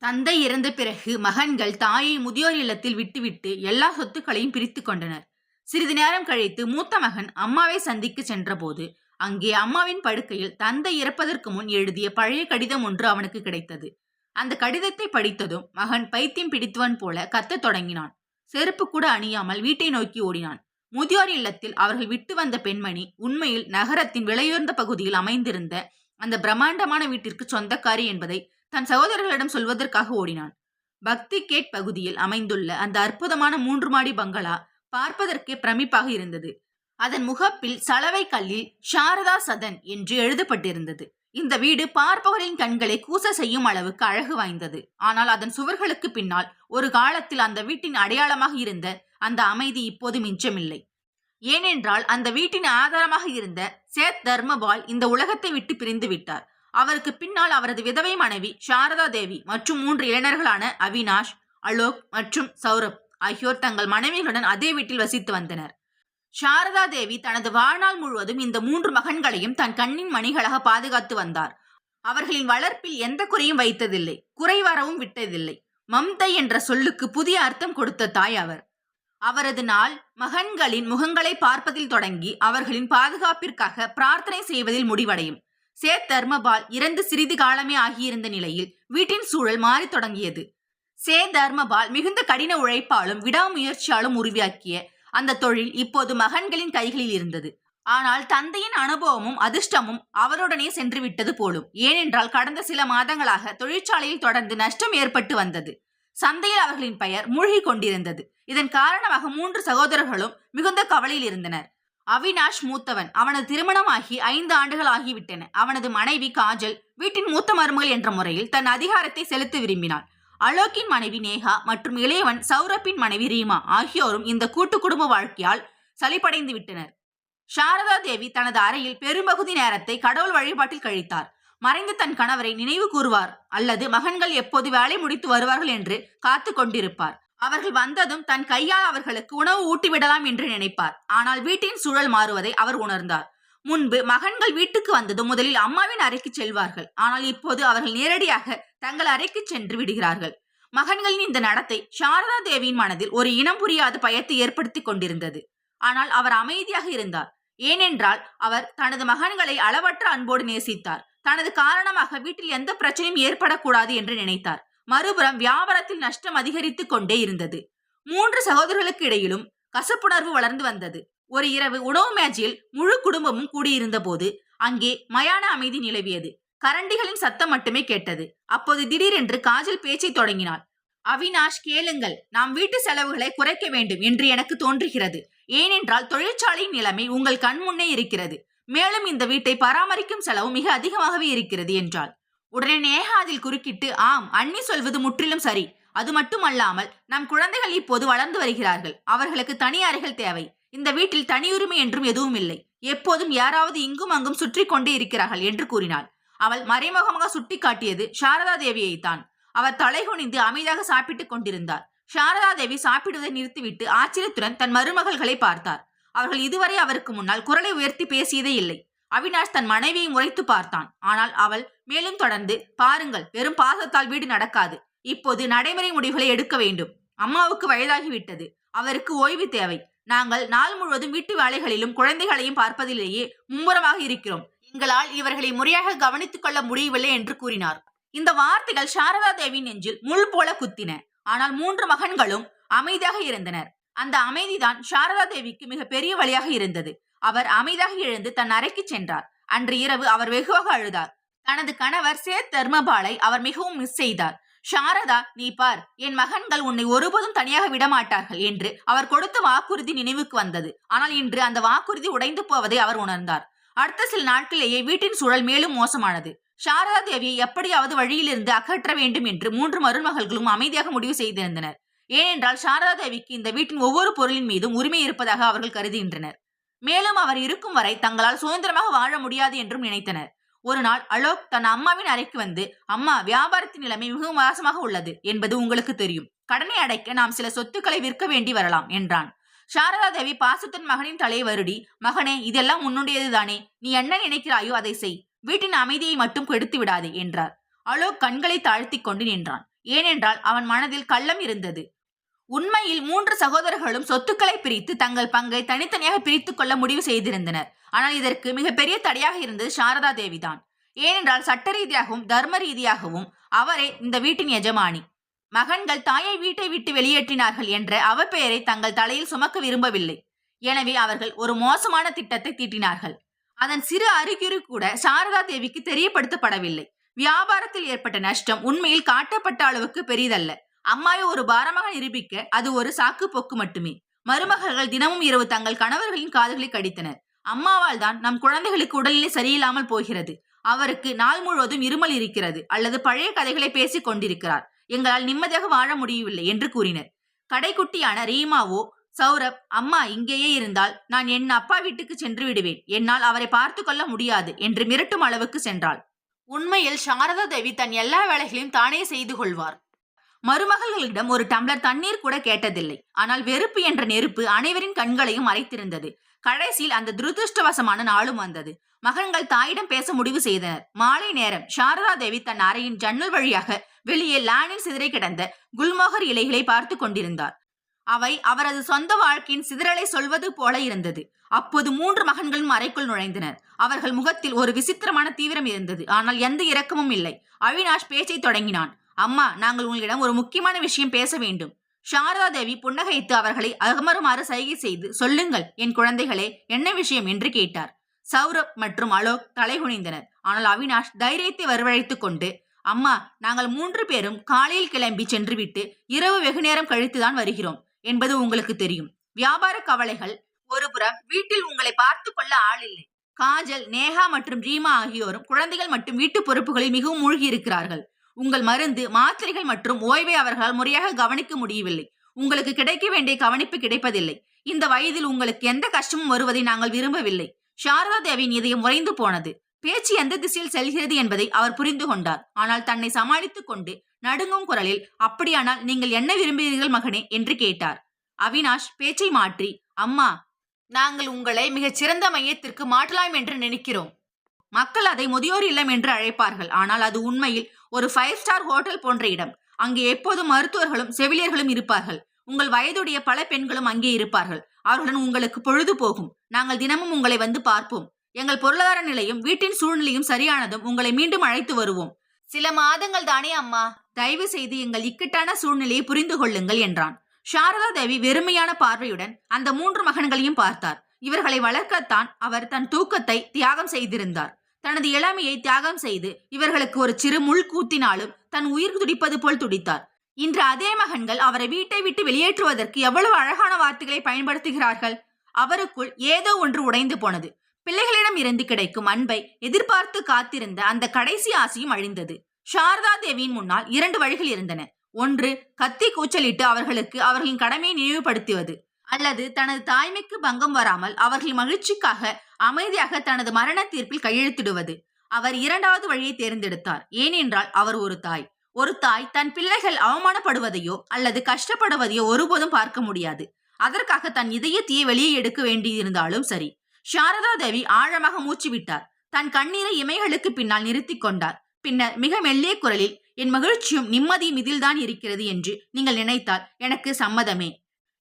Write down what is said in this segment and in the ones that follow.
தந்தை இறந்த பிறகு மகன்கள் தாயை முதியோர் இல்லத்தில் விட்டுவிட்டு எல்லா சொத்துக்களையும் பிரித்து கொண்டனர். சிறிது நேரம் கழித்து மூத்த மகன் அம்மாவை சந்திக்க சென்றபோது அங்கே அம்மாவின் படுக்கையில் தந்தை இறப்பதற்கு முன் எழுதிய பழைய கடிதம் ஒன்று அவனுக்கு கிடைத்தது. அந்த கடிதத்தை படித்ததும் மகன் பைத்தியம் பிடித்தவன் போல கத்தத் தொடங்கினான். செருப்பு கூட அணியாமல் வீட்டை நோக்கி ஓடினான். முதியோர் இல்லத்தில் அவர்கள் விட்டு வந்த பெண்மணி உண்மையில் நகரத்தின் விலையுயர்ந்த பகுதியில் அமைந்திருந்த அந்த பிரம்மாண்டமான வீட்டிற்கு சொந்தக்காரி என்பதை தன் சகோதரர்களிடம் சொல்வதற்காக ஓடினான். பக்தி கேட் பகுதியில் அமைந்துள்ள அந்த அற்புதமான 3 மாடி பங்களா பார்ப்பதற்கே பிரமிப்பாக இருந்தது. அதன் முகப்பில் சலவை கல்லில் சாரதா சதன் என்று எழுதப்பட்டிருந்தது. இந்த வீடு பார்ப்பவரின் கண்களை கூச செய்யும் அளவுக்கு அழகு வாய்ந்தது. ஆனால் அதன் சுவர்களுக்கு பின்னால் ஒரு காலத்தில் அந்த வீட்டின் அடையாளமாக இருந்த அந்த அமைதி இப்போது மிஞ்சமில்லை. ஏனென்றால் அந்த வீட்டின் ஆதாரமாக இருந்த சேத் தர்மபால் இந்த உலகத்தை விட்டு பிரிந்து விட்டார். அவருக்கு பின்னால் அவரது விதவை மனைவி சாரதா தேவி மற்றும் 3 இளைஞர்களான அவினாஷ், அலோக் மற்றும் சௌரப் ஆகியோர் தங்கள் மனைவிகளுடன் அதே வீட்டில் வசித்து வந்தனர். சாரதா தேவி தனது வாழ்நாள் முழுவதும் இந்த 3 மகன்களையும் தன் கண்ணின் மணிகளாக பாதுகாத்து வந்தார். அவர்களின் வளர்ப்பில் எந்த குறையும் வைத்ததில்லை, குறை வரவும் விட்டதில்லை. மம்தை என்ற சொல்லுக்கு புதிய அர்த்தம் கொடுத்த தாய் அவர். அவரது நாள் மகன்களின் முகங்களை பார்ப்பதில் தொடங்கி அவர்களின் பாதுகாப்பிற்காக பிரார்த்தனை செய்வதில் முடிவடையும். சேத் தர்மபால் இறந்து சிறிது காலமே ஆகியிருந்த நிலையில் வீட்டின் சூழல் மாறி தொடங்கியது. சேத் தர்மபால் மிகுந்த கடின உழைப்பாலும் விடாமுயற்சியாலும் உருவாக்கிய அந்த தொழில் இப்போது மகன்களின் கைகளில் இருந்தது. ஆனால் தந்தையின் அனுபவமும் அதிர்ஷ்டமும் அவருடனே சென்று விட்டது போலும். ஏனென்றால் கடந்த சில மாதங்களாக தொழிற்சாலையில் தொடர்ந்து நஷ்டம் ஏற்பட்டு வந்தது. சந்தையில் அவர்களின் பெயர் மூழ்கி கொண்டிருந்தது. இதன் காரணமாக 3 சகோதரர்களும் மிகுந்த கவலையில் இருந்தனர். அவினாஷ் மூத்தவன். அவனது திருமணமாகி 5 ஆண்டுகள் ஆகிவிட்டன. அவனது மனைவி காஜல் வீட்டின் மூத்த மருமகள் என்ற முறையில் தன் அதிகாரத்தை செலுத்த விரும்பினாள். அலோக்கின் மனைவி நேஹா மற்றும் இளையவன் சௌரப்பின் மனைவி ரீமா ஆகியோரும் இந்த கூட்டு குடும்ப வாழ்க்கையால் சலிப்படைந்து விட்டனர். சாரதா தேவி தனது அறையில் பெரும்பகுதி நேரத்தை கடவுள் வழிபாட்டில் கழித்தார். மறைந்த தன் கணவரை நினைவு கூறுவார் அல்லது மகன்கள் எப்போது வேலை முடித்து வருவார்கள் என்று காத்து கொண்டிருப்பார். அவர்கள் வந்ததும் தன் கையால் அவர்களுக்கு உணவு ஊட்டிவிடலாம் என்று நினைப்பார். ஆனால் வீட்டின் சூழல் மாறுவதை அவர் உணர்ந்தார். முன்பு மகன்கள் வீட்டுக்கு வந்ததும் முதலில் அம்மாவின் அறைக்கு செல்வார்கள். ஆனால் இப்போது அவர்கள் நேரடியாக தங்கள் அறைக்கு சென்று விடுகிறார்கள். மகன்களின் இந்த நடத்தை சாரதா தேவியின் மனதில் ஒரு இனம் புரியாத பயத்தை ஏற்படுத்தி கொண்டிருந்தது. ஆனால் அவர் அமைதியாக இருந்தார். ஏனென்றால் அவர் தனது மகன்களை அளவற்ற அன்போடு நேசித்தார். தனது காரணமாக வீட்டில் எந்த பிரச்சனையும் ஏற்படக்கூடாது என்று நினைத்தார். மறுபுறம் வியாபாரத்தில் நஷ்டம் அதிகரித்து கொண்டே இருந்தது. 3 சகோதரர்களுக்கு இடையிலும் கசப்புணர்வு வளர்ந்து வந்தது. ஒரு இரவு உணவு மேஜையில் முழு குடும்பமும் கூடியிருந்த போது அங்கே மயான அமைதி நிலவியது. கரண்டிகளின் சத்தம் மட்டுமே கேட்டது. அப்போது திடீரென்று காஜல் பேச்சை தொடங்கினாள். அவினாஷ், கேளுங்கள், நாம் வீட்டு செலவுகளை குறைக்க வேண்டும் என்று எனக்கு தோன்றுகிறது. ஏனென்றால் தொழிற்சாலையின் நிலைமை உங்கள் கண் முன்னே இருக்கிறது. மேலும் இந்த வீட்டை பராமரிக்கும் செலவு மிக அதிகமாகவே இருக்கிறது என்றாள். உடனே நேஹா அதில் குறுக்கிட்டு, ஆம், அண்ணி சொல்வது முற்றிலும் சரி. அது மட்டுமல்லாமல் நம் குழந்தைகள் இப்போது வளர்ந்து வருகிறார்கள். அவர்களுக்கு தனி அறைகள் தேவை. இந்த வீட்டில் தனியுரிமை என்றும் எதுவும் இல்லை. எப்போதும் யாராவது இங்கும் அங்கும் சுற்றி கொண்டே இருக்கிறார்கள் என்று கூறினாள். அவள் மறைமுகமாக சுட்டி காட்டியது சாரதா தேவியைத்தான். அவர் தலைகுனிந்து அமைதியாக சாப்பிட்டுக் கொண்டிருந்தார். சாரதா தேவி சாப்பிடுவதை நிறுத்திவிட்டு ஆச்சரியத்துடன் தன் மருமகள்களை பார்த்தார். அவர்கள் இதுவரை அவருக்கு முன்னால் குரலை உயர்த்தி பேசியதே இல்லை. அவினாஷ் தன் மனைவியை முறைத்து பார்த்தான். ஆனால் அவள் மேலும் தொடர்ந்து, பாருங்கள், வெறும் பாசத்தால் வீடு நடக்காது. இப்போது நடைமுறை முடிவுகளை எடுக்க வேண்டும். அம்மாவுக்கு வயதாகிவிட்டது. அவருக்கு ஓய்வு தேவை. நாங்கள் நாள் முழுவதும் வீட்டு வேலைகளிலும் குழந்தைகளையும் பார்ப்பதிலேயே மும்முரமாக இருக்கிறோம். எங்களால் இவர்களை முறையாக கவனித்துக் கொள்ள முடியவில்லை என்று கூறினார். இந்த வார்த்தைகள் சாரதா தேவி நெஞ்சில் முள் போல குத்தின. ஆனால் 3 மகன்களும் அமைதியாக இருந்தனர். அந்த அமைதிதான் சாரதா தேவிக்கு மிக பெரிய வழியாக இருந்தது. அவர் அமைதியாக எழுந்து தன் அறைக்கு சென்றார். அன்று இரவு அவர் வெகுவாக அழுதார். தனது கணவர் சேத் தர்மபாலை அவர் மிகவும் மிஸ் செய்தார். சாரதா, நீ பார், என் மகன்கள் உன்னை ஒருபோதும் தனியாக விடமாட்டார்கள் என்று அவர் கொடுத்த வாக்குறுதி நினைவுக்கு வந்தது. ஆனால் இன்று அந்த வாக்குறுதி உடைந்து போவதை அவர் உணர்ந்தார். அடுத்த சில நாட்களிலேயே வீட்டின் சூழல் மேலும் மோசமானது. சாரதா தேவியை எப்படியாவது வழியிலிருந்து அகற்ற வேண்டும் என்று 3 மருமகள்களும் அமைதியாக முடிவு செய்திருந்தனர். ஏனென்றால் சாரதா தேவிக்கு இந்த வீட்டின் ஒவ்வொரு பொருளின் மீதும் உரிமை இருப்பதாக அவர்கள் கருதுகின்றனர். மேலும் அவர் இருக்கும் வரை தங்களால் சுதந்திரமாக வாழ முடியாது என்றும் நினைத்தனர். ஒரு நாள் அலோக் தன் அம்மாவின் அறைக்கு வந்து, அம்மா, வியாபாரத்தின் நிலைமை மிகவும் மோசமாக உள்ளது என்பது உங்களுக்கு தெரியும். கடனை அடைக்க நாம் சில சொத்துக்களை விற்க வேண்டி வரலாம் என்றான். சாரதா தேவி பாசத்தின் மகனின் தலையை வருடி, மகனே, இதெல்லாம் உன்னுடையதுதானே, நீ என்ன நினைக்கிறாயோ அதை செய். வீட்டின் அமைதியை மட்டும் கெடுத்து விடாதே என்றார். அலோக் கண்களை தாழ்த்தி கொண்டு நின்றான். ஏனென்றால் அவன் மனதில் கள்ளம் இருந்தது. உண்மையில் 3 சகோதரர்களும் சொத்துக்களை பிரித்து தங்கள் பங்கை தனித்தனியாக பிரித்துக் கொள்ள முடிவு செய்திருந்தனர். ஆனால் இதற்கு மிகப்பெரிய தடையாக இருந்தது சாரதா தேவிதான். ஏனென்றால் சட்ட ரீதியாகவும் தர்ம ரீதியாகவும் அவரே இந்த வீட்டின் எஜமானி. மகன்கள் தாயை வீட்டை விட்டு வெளியேற்றினார்கள் என்ற அவப்பெயரை தங்கள் தலையில் சுமக்க விரும்பவில்லை. எனவே அவர்கள் ஒரு மோசமான திட்டத்தை தீட்டினார்கள். அதன் சிறு அறிகுறி கூட சாரதா தேவிக்கு தெரியப்படுத்தப்படவில்லை. வியாபாரத்தில் ஏற்பட்ட நஷ்டம் உண்மையில் காட்டப்பட்ட அளவுக்கு பெரிதல்ல. அம்மாவை ஒரு பாரமாக நிரூபிக்க அது ஒரு சாக்கு போக்கு மட்டுமே. மருமகள்கள் தினமும் இரவு தங்கள் கணவர்களின் காதுகளை கடித்தனர். அம்மாவால் தான் நம் குழந்தைகளுக்கு உடல்நிலை சரியில்லாமல் போகிறது. அவருக்கு நாள் முழுவதும் இருமல் இருக்கிறது அல்லது பழைய கதைகளை பேசிக் கொண்டிருக்கிறார். எங்களால் நிம்மதியாக வாழ முடியவில்லை என்று கூறினர். கடைக்குட்டியான ரீமாவோ, சௌரப், அம்மா இங்கேயே இருந்தால் நான் என் அப்பா வீட்டுக்கு சென்று விடுவேன். என்னால் அவரை பார்த்து கொள்ள முடியாது என்று மிரட்டும் அளவுக்கு சென்றாள். உண்மையில் சாரதா தேவி தன் எல்லா வேலைகளையும் தானே செய்து கொள்வார். மருமகளிடம் ஒரு டம்ளர் தண்ணீர் கூட கேட்டதில்லை. ஆனால் வெறுப்பு என்ற நெருப்பு அனைவரின் கண்களையும் மறைத்திருந்தது. கடைசியில் அந்த துரதிருஷ்டவசமான நாளும் வந்தது. மகன்கள் தாயிடம் பேச முடிவு செய்தனர். மாலை நேரம் சாரதா தேவி தன் அறையின் ஜன்னல் வழியாக வெளியே லானில் சிதறி கிடந்த குல்மோகர் இலைகளை பார்த்து கொண்டிருந்தார். அவை அவரது சொந்த வாழ்க்கையின் சிதறலை சொல்வது போல இருந்தது. அப்போது 3 மகன்களும் அறைக்குள் நுழைந்தனர். அவர்கள் முகத்தில் ஒரு விசித்திரமான தீவிரம் இருந்தது. ஆனால் எந்த இரக்கமும் இல்லை. அவினாஷ் பேச்சை தொடங்கினான். அம்மா, நாங்கள் உங்களிடம் ஒரு முக்கியமான விஷயம் பேச வேண்டும். சாரதா தேவி புன்னகைத்து அவர்களை அமருமாறு சைகை செய்து, சொல்லுங்கள் என் குழந்தைகளே, என்ன விஷயம் என்று கேட்டார். சௌரப் மற்றும் அலோக் தலைகுனிந்தனர். ஆனால் அவினாஷ் தைரியத்தை வரவழைத்துக் கொண்டு, அம்மா, நாங்கள் 3 பேரும் காலையில் கிளம்பி சென்றுவிட்டு இரவு வெகு நேரம் கழித்துதான் வருகிறோம் என்பது உங்களுக்கு தெரியும். வியாபார கவலைகள் ஒருபுறம், வீட்டில் உங்களை பார்த்து கொள்ள ஆள் இல்லை. காஜல், நேஹா மற்றும் ரீமா ஆகியோரும் குழந்தைகள் மற்றும் வீட்டு பொறுப்புகளில் மிகவும் மூழ்கி இருக்கிறார்கள். உங்கள் மருந்து, மாத்திரைகள் மற்றும் ஓய்வை அவர்களால் முறையாக கவனிக்க முடியவில்லை. உங்களுக்கு கிடைக்க வேண்டிய கவனிப்பு கிடைப்பதில்லை. இந்த வயதில் உங்களுக்கு எந்த கஷ்டமும் வருவதை நாங்கள் விரும்பவில்லை. சாரதா தேவியின் இதயம் உறைந்து போனது. பேச்சு எந்த திசையில் செல்கிறது என்பதை அவர் புரிந்து கொண்டார். ஆனால் தன்னை சமாளித்துக் கொண்டு நடுங்கும் குரலில், அப்படியானால் நீங்கள் என்ன விரும்புகிறீர்கள் மகனே என்று கேட்டார். அவினாஷ் பேச்சை மாற்றி, அம்மா, நாங்கள் உங்களை மிகச் சிறந்த மையத்திற்கு மாற்றலாம் என்று நினைக்கிறோம். மக்கள் அதை முதியோர் இல்லம் என்று அழைப்பார்கள். ஆனால் அது உண்மையில் ஒரு 5 ஸ்டார் ஹோட்டல் போன்ற இடம். அங்கே எப்போதும் மருத்துவர்களும் செவிலியர்களும் இருப்பார்கள். உங்கள் வயதுடைய பல பெண்களும் அங்கே இருப்பார்கள். அவர்களுடன் உங்களுக்கு பொழுது போகும். நாங்கள் தினமும் உங்களை வந்து பார்ப்போம். எங்கள் பொருளாதார நிலையும் வீட்டின் சூழ்நிலையும் சரியானதும் உங்களை மீண்டும் அழைத்து வருவோம். சில மாதங்கள் தானே அம்மா, தயவு செய்து எங்கள் இக்கட்டான சூழ்நிலையை புரிந்து கொள்ளுங்கள் என்றான். சாரதா தேவி வெறுமையான பார்வையுடன் அந்த 3 மகன்களையும் பார்த்தார். இவர்களை வளர்க்கத்தான் அவர் தன் தூக்கத்தை தியாகம் செய்திருந்தார். தனது இளமையை தியாகம் செய்து இவர்களுக்கு ஒரு சிறு முள் கூத்தினாலும் தன் உயிர் துடிப்பது போல் துடித்தார். இன்று அதே மகன்கள் அவரை வீட்டை விட்டு வெளியேற்றுவதற்கு எவ்வளவு அழகான வார்த்தைகளை பயன்படுத்துகிறார்கள். அவருக்குள் ஏதோ ஒன்று உடைந்து போனது. பிள்ளைகளிடம் இருந்து கிடைக்கும் அன்பை எதிர்பார்த்து காத்திருந்த அந்த கடைசி ஆசையும் அழிந்தது. சாரதா தேவியின் முன்னால் 2 வழிகள் இருந்தன. ஒன்று, கத்தி கூச்சலிட்டு அவர்களுக்கு அவர்களின் கடமையை நினைவுபடுத்துவது, அல்லது தனது தாய்மைக்கு பங்கம் வராமல் அவர்களின் மகிழ்ச்சிக்காக அமைதியாக தனது மரண தீர்ப்பில் கையெழுத்திடுவது. அவர் 2வது வழியை தேர்ந்தெடுத்தார். ஏனென்றால் அவர் ஒரு தாய். ஒரு தாய் தன் பிள்ளைகள் அவமானப்படுவதையோ அல்லது கஷ்டப்படுவதையோ ஒருபோதும் பார்க்க முடியாது. அதற்காக தன் இதயத்தையே வெளியே எடுக்க வேண்டியிருந்தாலும் சரி. சாரதா தேவி ஆழமாக மூச்சு விட்டார். தன் கண்ணீரை இமைகளுக்கு பின்னால் நிறுத்தி கொண்டார். பின்னர் மிக மெல்லிய குரலில், என் மகிழ்ச்சியும் நிம்மதியும் இதில்தான் இருக்கிறது என்று நீங்கள் நினைத்தால் எனக்கு சம்மதமே.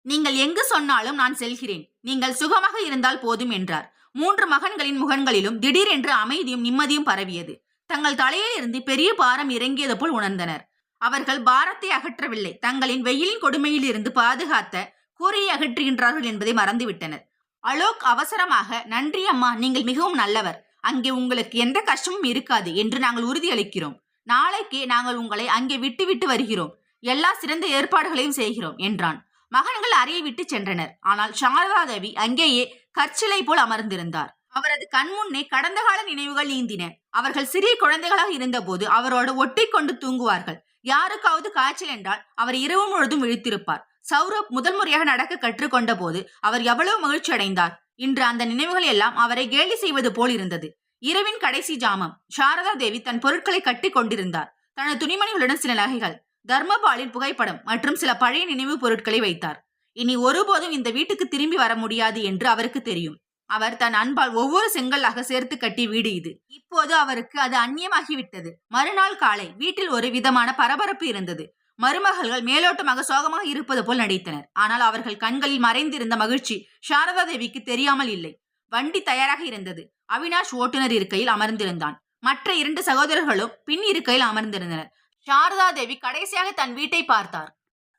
நீங்கள் எங்கு சொன்னாலும் நான் செல்கிறேன். நீங்கள் சுகமாக இருந்தால் போதும் என்றார். 3 மகன்களின் முகங்களிலும் திடீரென்று அமைதியும் நிம்மதியும் பரவியது. தங்கள் தலையில் இருந்து பெரிய பாரம் இறங்கியது போல் உணர்ந்தனர். அவர்கள் பாரத்தை அகற்றவில்லை, தங்களின் வெயிலின் கொடுமையில் இருந்து பாதுகாத்த கூரையை அகற்றுகின்றார்கள் என்பதை மறந்துவிட்டனர். அலோக் அவசரமாக, நன்றி அம்மா, நீங்கள் மிகவும் நல்லவர். அங்கே உங்களுக்கு எந்த கஷ்டமும் இருக்காது என்று நாங்கள் உறுதியளிக்கிறோம். நாளைக்கே நாங்கள் உங்களை அங்கே விட்டு வருகிறோம். எல்லா சிறந்த ஏற்பாடுகளையும் செய்கிறோம் என்றான். மகன்கள் அறையை விட்டு சென்றனர். ஆனால் சாரதா தேவி அங்கேயே கற்சிலை போல் அமர்ந்திருந்தார். அவரது கண்முன்னே கடந்த கால நினைவுகள் நீந்தின. அவர்கள் சிறிய குழந்தைகளாக இருந்தபோது அவரோடு ஒட்டி கொண்டு தூங்குவார்கள். யாருக்காவது காய்ச்சல் என்றால் அவர் இரவு முழுதும் விழித்திருப்பார். சௌரப் முதல் முறையாக நடக்க கற்றுக்கொண்ட போது அவர் எவ்வளவு மகிழ்ச்சி அடைந்தார். இன்று அந்த நினைவுகள் எல்லாம் அவரை கேலி செய்வது போல் இருந்தது. இரவின் கடைசி ஜாமம். சாரதா தேவி தன் பொருட்களை கட்டி கொண்டிருந்தார். தனது துணிமணிகளுடன் சில நகைகள், தர்மபாலின் புகைப்படம் மற்றும் சில பழைய நினைவு பொருட்களை வைத்தார். இனி ஒருபோதும் இந்த வீட்டுக்கு திரும்பி வர முடியாது என்று அவருக்கு தெரியும். அவர் தன் அன்பால் ஒவ்வொரு செங்கல்லாக சேர்த்து கட்டிய வீடு இது. இப்போது அவருக்கு அது அந்நியமாகிவிட்டது. மறுநாள் காலை வீட்டில் ஒரு விதமான பரபரப்பு இருந்தது. மருமகள்கள் மேலோட்டமாக சோகமாக இருப்பது போல் நடித்தனர். ஆனால் அவர்கள் கண்களில் மறைந்திருந்த மகிழ்ச்சி சாரதா தேவிக்கு தெரியாமல் இல்லை. வண்டி தயாராக இருந்தது. அவினாஷ் ஓட்டுநர் இருக்கையில் அமர்ந்திருந்தான். மற்ற 2 சகோதரர்களும் பின் இருக்கையில் அமர்ந்திருந்தனர். சாரதா தேவி கடைசியாக தன் வீட்டை பார்த்தார்.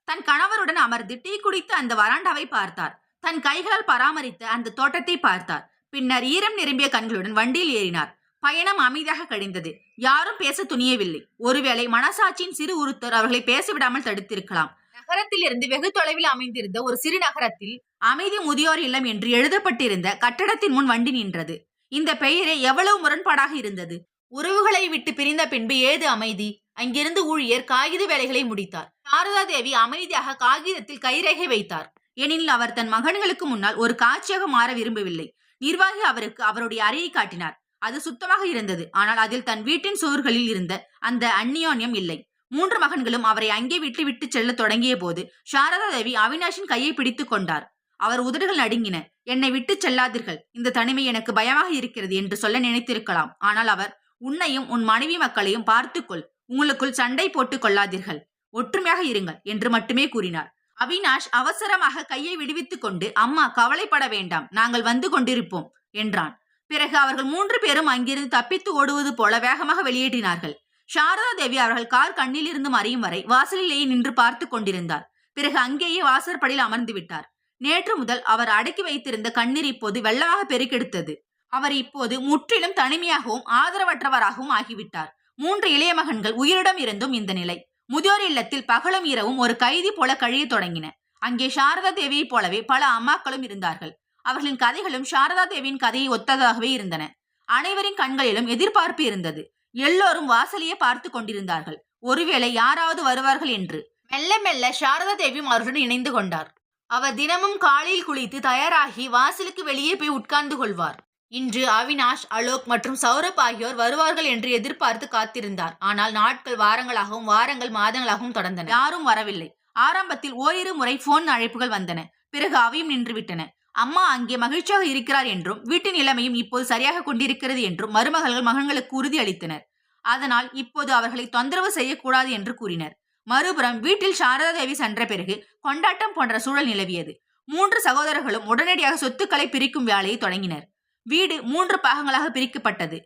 தன் கணவருடன் அமர்ந்து டீ குடித்த அந்த வராண்டாவை பார்த்தார். தன் கைகளால் பராமரித்த அந்த தோட்டத்தை பார்த்தார். பின்னர் ஈரம் நிரம்பிய கண்களுடன் வண்டியில் ஏறினார். பயணம் அமைதியாக கழிந்தது. யாரும் பேச துணியவில்லை. ஒருவேளை மனசாட்சியின் சிறு உறுத்தர் அவர்களை பேசவிடாமல் தடுத்திருக்கலாம். நகரத்திலிருந்து வெகு தொலைவில் அமைந்திருந்த ஒரு சிறு நகரத்தில் அமைதி முதியோர் இல்லம் என்று எழுதப்பட்டிருந்த கட்டடத்தின் முன் வண்டி நின்றது. இந்த பெயரே எவ்வளவு முரண்பாடாக இருந்தது. உறவுகளை விட்டு பிரிந்த பின்பு ஏது அமைதி? அங்கிருந்து ஊழியர் காகித வேலைகளை முடித்தார். சாரதா தேவி அமைதியாக காகிதத்தில் கைரேகை வைத்தார். ஏனெனில் அவர் தன் மகன்களுக்கு முன்னால் ஒரு காட்சியாக மாற விரும்பவில்லை. நிர்வாகி அவருக்கு அவருடைய அறையை காட்டினார். அது சுத்தமாக இருந்தது. ஆனால் அதில் தன் வீட்டின் சுவர்களில் இருந்த அந்த அந்நியோன்யம் இல்லை. 3 மகன்களும் அவரை அங்கே விட்டு செல்ல தொடங்கிய போது சாரதா தேவி அவினாஷின் கையை பிடித்துக் கொண்டார். அவர் உதடுகள் நடுங்கின. என்னை விட்டு செல்லாதீர்கள், இந்த தனிமை எனக்கு பயமாக இருக்கிறது என்று சொல்ல நினைத்திருக்கலாம். ஆனால் அவர், உன்னையும் உன் மனைவி மக்களையும் பார்த்துக்கொள், உங்களுக்குள் சண்டை போட்டுக் கொள்ளாதீர்கள், ஒற்றுமையாக இருங்கள் என்று மட்டுமே கூறினார். அவினாஷ் அவசரமாக கையை விடுவித்துக் கொண்டு, அம்மா கவலைப்பட வேண்டாம், நாங்கள் வந்து கொண்டிருப்போம் என்றான். பிறகு அவர்கள் 3 பேரும் அங்கிருந்து தப்பித்து ஓடுவது போல வேகமாக வெளியேற்றினார்கள். சாரதா தேவி அவர்கள் கார் கண்ணில் இருந்து மறையும் வரை வாசலிலேயே நின்று பார்த்து கொண்டிருந்தார். பிறகு அங்கேயே வாசற்படியில் அமர்ந்து விட்டார். நேற்று முதல் அவர் அடக்கி வைத்திருந்த கண்ணீர் இப்போது வெள்ளமாக பெருக்கெடுத்தது. அவர் இப்போது முற்றிலும் தனிமையாகவும் ஆதரவற்றவராகவும் ஆகிவிட்டார். 3 இளைய மகன்கள் உயிரிடம் இருந்தும் இந்த நிலை. முதியோர் இல்லத்தில் பகலும் இரவும் ஒரு கைதி போல கழிய தொடங்கின. அங்கே சாரதா தேவியைப் போலவே பல அம்மாக்களும் இருந்தார்கள். அவர்களின் கதைகளும் சாரதா தேவியின் கதையை ஒத்ததாகவே இருந்தன. அனைவரின் கண்களிலும் எதிர்பார்ப்பு இருந்தது. எல்லோரும் வாசலையே பார்த்து கொண்டிருந்தார்கள், ஒருவேளை யாராவது வருவார்கள் என்று. மெல்ல மெல்ல சாரதா தேவியும் அவருடன் இணைந்து கொண்டார். அவர் தினமும் காலையில் குளித்து தயாராகி வாசலுக்கு வெளியே போய் உட்கார்ந்து கொள்வார். இன்று அவினாஷ், அலோக் மற்றும் சௌரப் ஆகியோர் வருவார்கள் என்று எதிர்பார்த்து காத்திருந்தார். ஆனால் நாட்கள் வாரங்களாகவும் வாரங்கள் மாதங்களாகவும் தொடர்ந்தன. யாரும் வரவில்லை. ஆரம்பத்தில் ஓரிரு முறை போன் அழைப்புகள் வந்தன. பிறகு அவையும் நின்றுவிட்டன. அம்மா அங்கே மகிழ்ச்சியாக இருக்கிறார் என்றும் வீட்டின் நிலைமையும் இப்போது சரியாக கொண்டிருக்கிறது என்றும் மருமகள்கள் மகன்களுக்கு உறுதி அளித்தனர். அதனால் இப்போது அவர்களை தொந்தரவு செய்யக்கூடாது என்று கூறினர். மறுபுறம் வீட்டில் சாரதா தேவி சென்ற பிறகு கொண்டாட்டம் போன்ற சூழல் நிலவியது. 3 சகோதரர்களும் உடனடியாக சொத்துக்களை பிரிக்கும் வேலையை தொடங்கினர். வீடு 3 பாகங்களாக பிரிக்கப்பட்டது.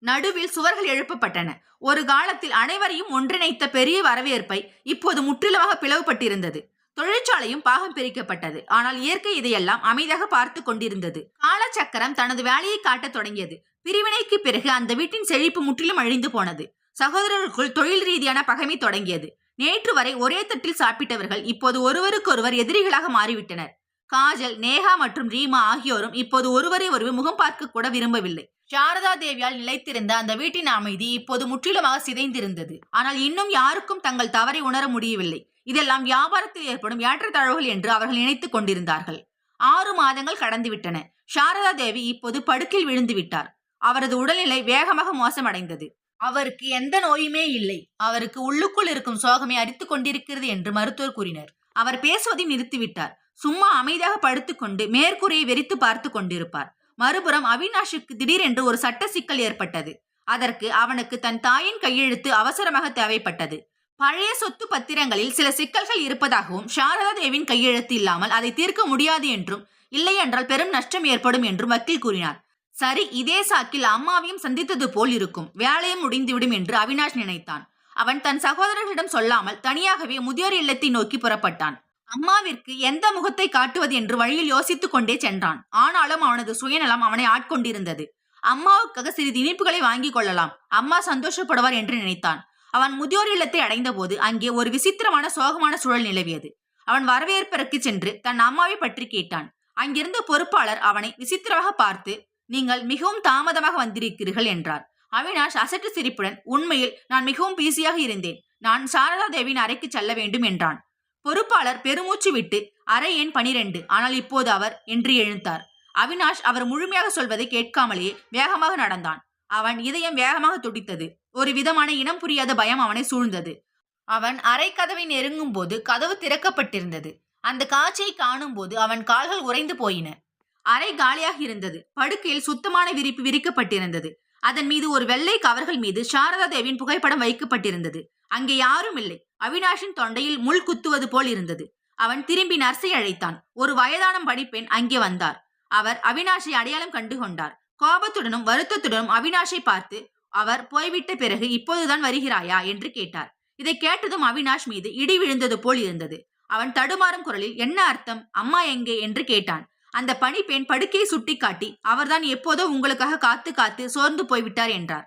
நடுவில் சுவர்கள் எழுப்பப்பட்டன. ஒரு காலத்தில் அனைவரையும் ஒன்றிணைத்த பெரிய வரவேற்பை இப்போது முற்றிலுமாக பிளவுபட்டிருந்தது. தொழிற்சாலையும் பாகம் பிரிக்கப்பட்டது. ஆனால் இயற்கை இதையெல்லாம் அமைதியாக பார்த்து கொண்டிருந்தது. காலச்சக்கரம் தனது வேலையை காட்டத் தொடங்கியது. பிரிவினைக்கு பிறகு அந்த வீட்டின் செழிப்பு முற்றிலும் அழிந்து போனது. சகோதரருக்குள் தொழில் ரீதியான பகைமை தொடங்கியது. நேற்று வரை ஒரே தட்டில் சாப்பிட்டவர்கள் இப்போது ஒருவருக்கொருவர் எதிரிகளாக மாறிவிட்டனர். காஜல், நேஹா மற்றும் ரீமா ஆகியோரும் இப்போது ஒருவரை ஒருவர் முகம் பார்க்க கூட விரும்பவில்லை. சாரதா தேவியால் நிலைத்திருந்த அந்த வீட்டின் அமைதி இப்போது முற்றிலுமாக சிதைந்திருந்தது. ஆனால் இன்னும் யாருக்கும் தங்கள் தவறை உணர முடியவில்லை. இதெல்லாம் வியாபாரத்தில் ஏற்படும் ஏற்றத்தாழ்வுகள் என்று அவர்கள் நினைத்துக் கொண்டிருந்தார்கள். 6 மாதங்கள் கடந்துவிட்டன. சாரதா தேவி இப்போது படுக்கையில் விழுந்து விட்டார். அவரது உடல்நிலை வேகமாக மோசமடைந்தது. அவருக்கு எந்த நோயுமே இல்லை. அவருக்கு உள்ளுக்குள் இருக்கும் சோகமே அரித்துக் கொண்டிருக்கிறது என்று மருத்துவர் கூறினர். அவர் பேசுவதை நிறுத்திவிட்டார். சும்மா அமைதியாக படுத்துக்கொண்டு மேற்கூரையை வெறித்து பார்த்து கொண்டிருப்பார். மறுபுறம் அவினாஷுக்கு திடீரென்று ஒரு சட்ட சிக்கல் ஏற்பட்டது. அதற்கு அவனுக்கு தன் தாயின் கையெழுத்து அவசரமாக தேவைப்பட்டது. பழைய சொத்து பத்திரங்களில் சில சிக்கல்கள் இருப்பதாகவும் சாரதா தேவியின் கையெழுத்து இல்லாமல் அதை தீர்க்க முடியாது என்றும், இல்லை என்றால் பெரும் நஷ்டம் ஏற்படும் என்றும் வக்கீல் கூறினார். சரி, இதே சாக்கில் அம்மாவையும் சந்தித்தது போல் இருக்கும், வேலையும் முடிந்துவிடும் என்று அவினாஷ் நினைத்தான். அவன் தன் சகோதரர்களிடம் சொல்லாமல் தனியாகவே முதியோர் இல்லத்தை நோக்கி புறப்பட்டான். அம்மாவிற்கு எந்த முகத்தை காட்டுவது என்று வழியில் யோசித்துக் கொண்டே சென்றான். ஆனாலும் அவனது சுயநலம் அவனை ஆட்கொண்டிருந்தது. அம்மாவுக்காக சிறிது இனிப்புகளை வாங்கிக் கொள்ளலாம், அம்மா சந்தோஷப்படுவார் என்று நினைத்தான். அவன் முதியோர் இல்லத்தை அடைந்த போது அங்கே ஒரு விசித்திரமான சோகமான சூழல் நிலவியது. அவன் வரவேற்பதற்கு சென்று தன் அம்மாவை பற்றி கேட்டான். அங்கிருந்த பொறுப்பாளர் அவனை விசித்திரமாக பார்த்து, நீங்கள் மிகவும் தாமதமாக வந்திருக்கிறீர்கள் என்றார். அவினாஷ் அசட்டு சிரிப்புடன், உண்மையில் நான் மிகவும் பிஸியாக இருந்தேன், நான் சாரதா தேவியின் அறைக்கு செல்ல வேண்டும் என்றான். பொறுப்பாளர் பெருமூச்சு விட்டு, அறை எண் 12, ஆனால் இப்போது அவர் என்று எழுந்தார். அவினாஷ் அவர் முழுமையாக சொல்வதை கேட்காமலேயே வேகமாக நடந்தான். அவன் இதயம் வேகமாக துடித்தது. ஒரு விதமான இனம் புரியாத பயம் அவனை சூழ்ந்தது. அவன் அறை கதவை நெருங்கும் போது கதவு திறக்கப்பட்டிருந்தது. அந்த காட்சியை காணும் போது அவன் கால்கள் உறைந்து போயின. அறை காலியாக இருந்தது. படுக்கையில் சுத்தமான விரிப்பு விரிக்கப்பட்டிருந்தது. அதன் மீது ஒரு வெள்ளை கவர்கள் மீது சாரதா தேவியின் புகைப்படம் வைக்கப்பட்டிருந்தது. அங்கே யாரும் இல்லை. அவினாஷின் தொண்டையில் முள் குத்துவது போல் இருந்தது. அவன் திரும்பி நர்ஸை அழைத்தான். ஒரு வயதான பணிப்பெண் அங்கே வந்தார். அவர் அவினாஷை அடையாளம் கண்டு கொண்டார். கோபத்துடனும் வருத்தத்துடனும் அவினாஷை பார்த்து, அவர் போய்விட்ட பிறகு இப்போதுதான் வருகிறாயா என்று கேட்டார். இதை கேட்டதும் அவினாஷ் மீது இடி விழுந்தது போல் இருந்தது. அவன் தடுமாறும் குரலில், என்ன அர்த்தம், அம்மா எங்கே என்று கேட்டான். அந்த பணிப்பெண் படுக்கையை சுட்டிக்காட்டி, அவர்தான் எப்போதோ உங்களுக்காக காத்து காத்து சோர்ந்து போய்விட்டார் என்றார்.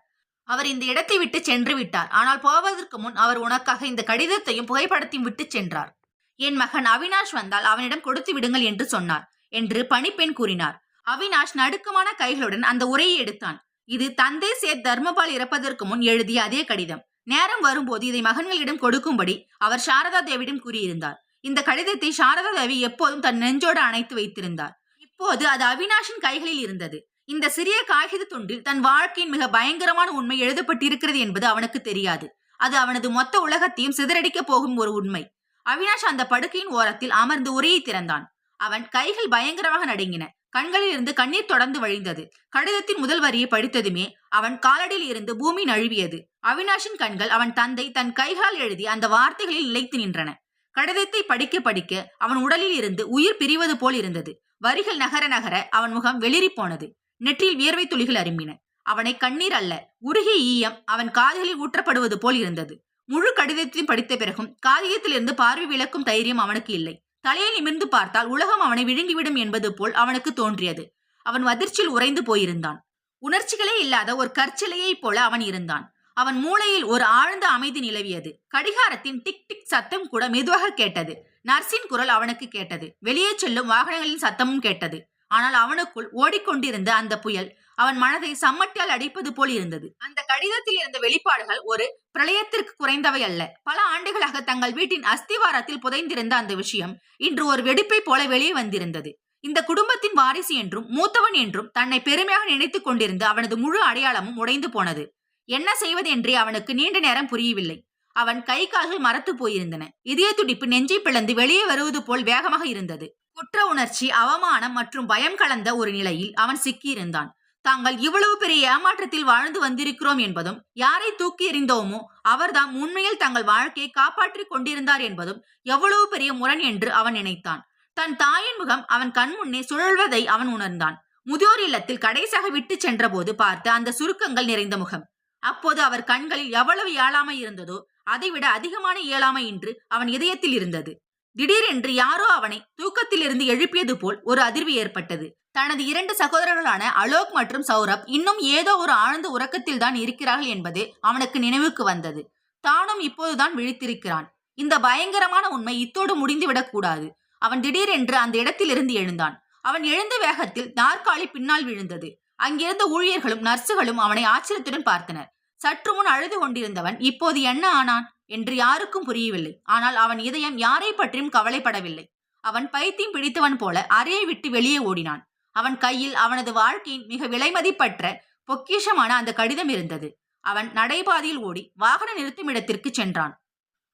அவர் இந்த இடத்தை விட்டு சென்று விட்டார். ஆனால் போவதற்கு முன் அவர் உனக்காக இந்த கடிதத்தையும் புகைப்படத்தையும் விட்டு சென்றார். என் மகன் அவினாஷ் வந்தால் அவனிடம் கொடுத்து விடுங்கள் என்று சொன்னார் என்று பணிப்பெண் கூறினார். அவினாஷ் நடுக்கமான கைகளுடன் அந்த உரையை எடுத்தான். இது தந்தை சேத் தர்மபால் இறப்பதற்கு முன் எழுதிய அதே கடிதம். நேரம் வரும்போது இதை மகன்களிடம் கொடுக்கும்படி அவர் சாரதா தேவியிடம் கூறியிருந்தார். இந்த கடிதத்தை சாரதா தேவி எப்போதும் தன் நெஞ்சோடு அணைத்து வைத்திருந்தார். இப்போது அது அவினாஷின் கைகளில் இருந்தது. இந்த சிறிய காகித துண்டில் தன் வாழ்க்கையின் மிக பயங்கரமான உண்மை எழுதப்பட்டிருக்கிறது என்பது அவனுக்கு தெரியாது. அது அவனது மொத்த உலகத்தையும் சிதறடிக்கப் போகும் ஒரு உண்மை. அவினாஷ் அந்த படுக்கையின் ஓரத்தில் அமர்ந்து உரையை திறந்தான். அவன் கைகள் பயங்கரமாக நடுங்கின. கண்களில் இருந்து கண்ணீர் தொடர்ந்து வழிந்தது. கடிதத்தின் முதல் வரியை படித்ததுமே அவன் காலடியில் இருந்து பூமி நழுவியது. அவினாஷின் கண்கள் அவன் தந்தை தன் கைகளால் எழுதி அந்த வார்த்தைகளில் நிலைத்து நின்றன. கடிதத்தை படிக்க படிக்க அவன் உடலில் இருந்து உயிர் பிரிவது போல் இருந்தது. வரிகள் நகர நகர அவன் முகம் வெளிரி போனது. நெற்றியில் வியர்வை துளிகள் அரும்பின. அவனை கண்ணீர் அல்ல, உருகிய ஈயம் அவன் காதுகளில் ஊற்றப்படுவது போல் இருந்தது. முழு கடிதத்தையும் படித்த பிறகும் காகிதத்திலிருந்து பார்வை விளக்கும் தைரியம் அவனுக்கு இல்லை. தலையை நிமிர்ந்து பார்த்தால் உலகம் அவனை விழுங்கிவிடும் என்பது போல் அவனுக்கு தோன்றியது. அவன் அதிர்ச்சியில் உறைந்து போயிருந்தான். உணர்ச்சிகளே இல்லாத ஒரு கற்சிலையைப் போல அவன் இருந்தான். அவன் மூளையில் ஒரு ஆழ்ந்த அமைதி நிலவியது. கடிகாரத்தின் டிக் டிக் சத்தம் கூட மெதுவாக கேட்டது. நர்ஸின் குரல் அவனுக்கு கேட்டது. வெளியே செல்லும் வாகனங்களின் சத்தமும் கேட்டது. ஆனால் அவனுக்குள் ஓடிக்கொண்டிருந்த அந்த புயல் அவன் மனதை சம்மட்டியால் அடிப்பது போல் இருந்தது. அந்த கடிதத்தில் இருந்த வெளிப்பாடுகள் ஒரு பிரளயத்திற்கு குறைந்தவை அல்ல. பல ஆண்டுகளாக தங்கள் வீட்டின் அஸ்திவாரத்தில் புதைந்திருந்த அந்த விஷயம் இன்று ஒரு வெடிப்பை போல வெளியே வந்திருந்தது. இந்த குடும்பத்தின் வாரிசு என்றும் மூத்தவன் என்றும் தன்னை பெருமையாக நினைத்துக் கொண்டிருந்த அவனது முழு அடையாளமும் உடைந்து போனது. என்ன செய்வது என்றே அவனுக்கு நீண்ட நேரம் புரியவில்லை. அவன் கை கால்கள் மரத்து போயிருந்தன. இதய துடிப்பு நெஞ்சை பிளந்து வெளியே வருவது போல் வேகமாக இருந்தது. குற்ற உணர்ச்சி, அவமானம் மற்றும் பயம் கலந்த ஒரு நிலையில் அவன் சிக்கியிருந்தான். தாங்கள் இவ்வளவு பெரிய ஏமாற்றத்தில் வாழ்ந்து வந்திருக்கிறோம் என்பதும், யாரை தூக்கி எறிந்தோமோ அவர்தாம் உண்மையில் தங்கள் வாழ்க்கையை காப்பாற்றிக் கொண்டிருந்தார் என்பதும் எவ்வளவு பெரிய முரண் என்று அவன் நினைத்தான். தன் தாயின் முகம் அவன் கண்முன்னே சுழல்வதை அவன் உணர்ந்தான். முதியோர் இல்லத்தில் கடைசியாக விட்டு சென்ற போது பார்த்த அந்த சுருக்கங்கள் நிறைந்த முகம். அப்போது அவர் கண்களில் எவ்வளவு இயலாமை இருந்ததோ அதைவிட அதிகமான இயலாமை இன்று அவன் இதயத்தில் இருந்தது. திடீரென்று யாரோ அவனை தூக்கத்திலிருந்து எழுப்பியது போல் ஒரு அதிர்வு ஏற்பட்டது. தனது 2 சகோதரர்களான அலோக் மற்றும் சௌரப் இன்னும் ஏதோ ஒரு ஆழ்ந்த உறக்கத்தில் தான் இருக்கிறார்கள் என்பது அவனுக்கு நினைவுக்கு வந்தது. தானும் இப்போதுதான் விழித்திருக்கிறான். இந்த பயங்கரமான உண்மை இத்தோடு முடிந்துவிடக் கூடாது. அவன் திடீரென்று அந்த இடத்திலிருந்து எழுந்தான். அவன் எழுந்த வேகத்தில் நாற்காலி பின்னால் விழுந்தது. அங்கிருந்த ஊழியர்களும் நர்சுகளும் அவனை ஆச்சரியத்துடன் பார்த்தனர். சற்று முன் அழுது கொண்டிருந்தவன் இப்போது என்ன ஆனான் என்று யாருக்கும் புரியவில்லை. ஆனால் அவன் இதயம் யாரை பற்றியும் கவலைப்படவில்லை. அவன் பைத்தியம் பிடித்தவன் போல அறையை விட்டு வெளியே ஓடினான். அவன் கையில் அவனது வாழ்க்கையின் மிக விலைமதிப்பற்ற பொக்கிஷமான அந்த கடிதம் இருந்தது. அவன் நடைபாதையில் ஓடி வாகன நிறுத்தும் இடத்திற்கு சென்றான்.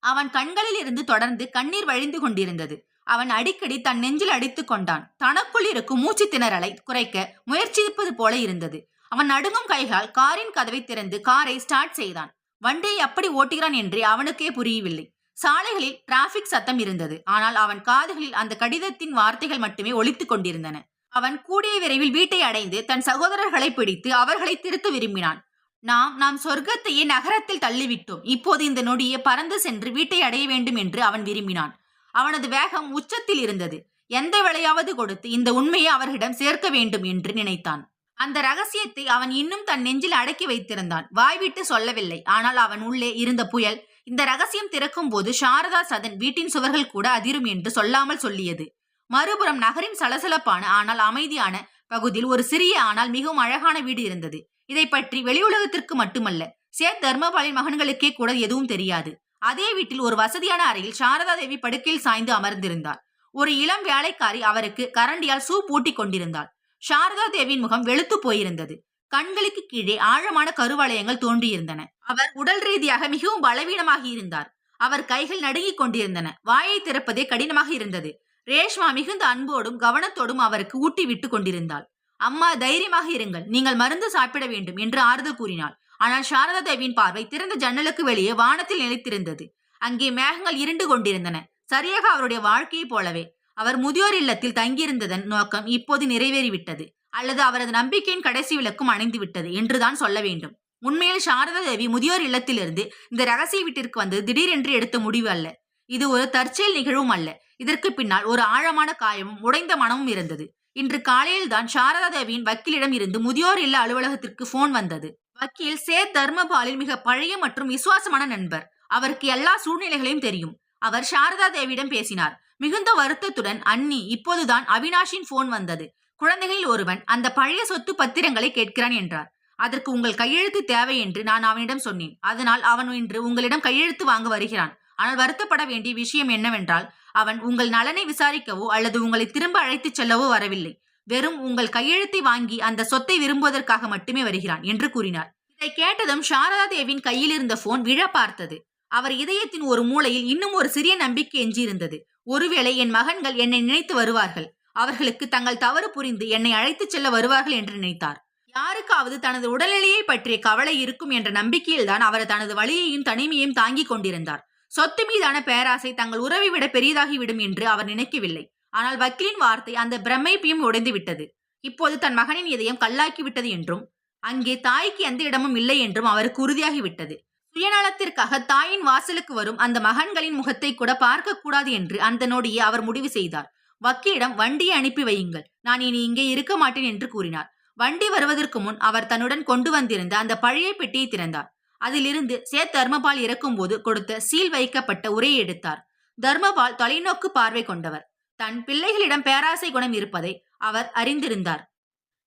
அவன் கண்களில் இருந்து தொடர்ந்து கண்ணீர் வழிந்து கொண்டிருந்தது. அவன் அடிக்கடி தன் நெஞ்சில் அடித்துக் கொண்டான். தனக்குள் இருக்கும் மூச்சு திணறலை குறைக்க முயற்சிப்பது போல இருந்தது. அவன் நடுங்கும் கைகளால் காரின் கதவை திறந்து காரை ஸ்டார்ட் செய்தான். வண்டியை எப்படி ஓட்டுகிறான் என்றே அவனுக்கே புரியவில்லை. சாலைகளில் டிராபிக் சத்தம் இருந்தது. ஆனால் அவன் காதுகளில் அந்த கடிதத்தின் வார்த்தைகள் மட்டுமே ஒலித்துக் கொண்டிருந்தன. அவன் கூடிய விரைவில் வீட்டை அடைந்து தன் சகோதரர்களை பிடித்து அவர்களை திருத்த விரும்பினான். நாம் சொர்க்கத்தையே நகரத்தில் தள்ளிவிட்டோம். இப்போது இந்த நொடியே பறந்து சென்று வீட்டை அடைய வேண்டும் என்று அவன் விரும்பினான். அவனது வேகம் உச்சத்தில் இருந்தது. எந்த விலையாவது கொடுத்து இந்த உண்மையை அவர்களிடம் சேர்க்க வேண்டும் என்று நினைத்தான். அந்த ரகசியத்தை அவன் இன்னும் தன் நெஞ்சில் அடக்கி வைத்திருந்தான். வாய்விட்டு சொல்லவில்லை. ஆனால் அவன் உள்ளே இருந்த புயல் இந்த ரகசியம் திறக்கும் போது சாரதா சதன் வீட்டின் சுவர்கள் கூட அதிரும் என்று சொல்லாமல் சொல்லியது. மறுபுறம் நகரின் சலசலப்பான ஆனால் அமைதியான பகுதியில் ஒரு சிறிய ஆனால் மிகவும் அழகான வீடு இருந்தது. இதை பற்றி வெளி உலகத்திற்கு மட்டுமல்ல, சேத் தர்மபாலின் மகன்களுக்கே கூட எதுவும் தெரியாது. அதே வீட்டில் ஒரு வசதியான அறையில் சாரதா தேவி படுக்கையில் சாய்ந்து அமர்ந்திருந்தார். ஒரு இளம் வேலைக்காரி அவருக்கு கரண்டியால் சூப் ஊட்டி கொண்டிருந்தாள். சாரதா தேவியின் முகம் வெளுத்து போயிருந்தது. கண்களுக்கு கீழே ஆழமான கருவளையங்கள் தோன்றியிருந்தன. அவர் உடல் ரீதியாக மிகவும் பலவீனமாகி இருந்தார். அவர் கைகள் நடுங்கிக் கொண்டிருந்தன. வாயை திறப்பதே கடினமாக இருந்தது. ரேஷ்மா மிகுந்த அன்போடும் கவனத்தோடும் அவருக்கு ஊட்டி விட்டு கொண்டிருந்தாள். அம்மா, தைரியமாக இருங்கள், நீங்கள் மருந்து சாப்பிட வேண்டும் என்று ஆறுதல் கூறினாள். ஆனால் சாரதா தேவியின் பார்வை திறந்த ஜன்னலுக்கு வெளியே வானத்தில் நிலைத்திருந்தது. அங்கே மேகங்கள் இருண்டு கொண்டிருந்தன. சரியாக அவருடைய வாழ்க்கையைப் போலவே அவர் முதியோர் இல்லத்தில் தங்கியிருந்ததன் நோக்கம் இப்போது நிறைவேறிவிட்டது, அல்லது அவரது நம்பிக்கையின் கடைசி விளக்கும் அணைந்து விட்டது என்றுதான் சொல்ல வேண்டும். உண்மையில் சாரதா தேவி முதியோர் இல்லத்திலிருந்து இந்த ரகசிய வீட்டிற்கு வந்தது திடீரென்று எடுத்த முடிவு அல்ல. இது ஒரு தற்செயல் நிகழ்வும் அல்ல. இதற்கு பின்னால் ஒரு ஆழமான காயமும் உடைந்த மனமும் இருந்தது. இன்று காலையில் தான் சாரதா தேவியின் வக்கீலிடம் இருந்து முதியோர் இல்ல அலுவலகத்திற்கு போன் வந்தது. வக்கீல் சேத் தர்மபாலின் மிக பழைய மற்றும் விசுவாசமான நண்பர். அவருக்கு எல்லா சூழ்நிலைகளையும் தெரியும். அவர் சாரதா தேவியிடம் பேசினார். மிகுந்த வருத்தத்துடன், அண்ணி, இப்போதுதான் அவினாஷின் போன் வந்தது. குழந்தைகளில் ஒருவன் அந்த பழைய சொத்து பத்திரங்களை கேட்கிறான் என்றார். அதற்கு உங்கள் கையெழுத்து தேவை என்று நான் அவனிடம் சொன்னேன். அதனால் அவன் இன்று உங்களிடம் கையெழுத்து வாங்க வருகிறான். ஆனால் வருத்தப்பட வேண்டிய விஷயம் என்னவென்றால், அவன் உங்கள் நலனை விசாரிக்கவோ அல்லது உங்களை திரும்ப அழைத்துச் செல்லவோ வரவில்லை. வெறும் உங்கள் கையெழுத்தை வாங்கி அந்த சொத்தை விரும்புவதற்காக மட்டுமே வருகிறான் என்று கூறினார். இதை கேட்டதும் சாரதா தேவியின் கையில் இருந்த போன் விழ பார்த்தது. அவர் இதயத்தின் ஒரு மூலையில் இன்னும் ஒரு சிறிய நம்பிக்கை எஞ்சியிருந்தது. ஒருவேளை என் மகன்கள் என்னை நினைத்து வருவார்கள். அவர்களுக்கு தங்கள் தவறு புரிந்து என்னை அழைத்துச் செல்ல வருவார்கள் என்று நினைத்தார். யாருக்காவது தனது உடல்நிலையை பற்றிய கவலை இருக்கும் என்ற நம்பிக்கையில்தான் அவர் தனது வலியையும் தனிமையையும் தாங்கிக் கொண்டிருந்தார். சொத்து மீதான பேராசை தங்கள் உறவை விட பெரியதாகிவிடும் என்று அவர் நினைக்கவில்லை. ஆனால் வக்கீலின் வார்த்தை அந்த பிரமைப்பையும் உடைந்து விட்டது. இப்போது தன் மகனின் இதயம் கல்லாக்கிவிட்டது என்றும் அங்கே தாய்க்கு எந்த இடமும் இல்லை என்றும் அவருக்கு உறுதியாகிவிட்டது. சுயநலத்திற்காக தாயின் வாசலுக்கு வரும் அந்த மகன்களின் முகத்தை கூட பார்க்கக்கூடாது என்று அந்த நொடியே அவர் முடிவு செய்தார். வக்கீலிடம் வண்டியை அனுப்பி வையுங்கள், நான் இனி இங்கே இருக்க மாட்டேன் என்று கூறினார். வண்டி வருவதற்கு முன் அவர் தன்னுடன் கொண்டு வந்திருந்த அந்த பழைய பெட்டியை திறந்தார். அதிலிருந்து சேத் தர்மபால் இறக்கும்போது கொடுத்த சீல் வைக்கப்பட்ட உரையை எடுத்தார். தர்மபால் தொலைநோக்கு பார்வை கொண்டவர். தன் பிள்ளைகளிடம் பேராசை குணம் இருப்பதை அவர் அறிந்திருந்தார்.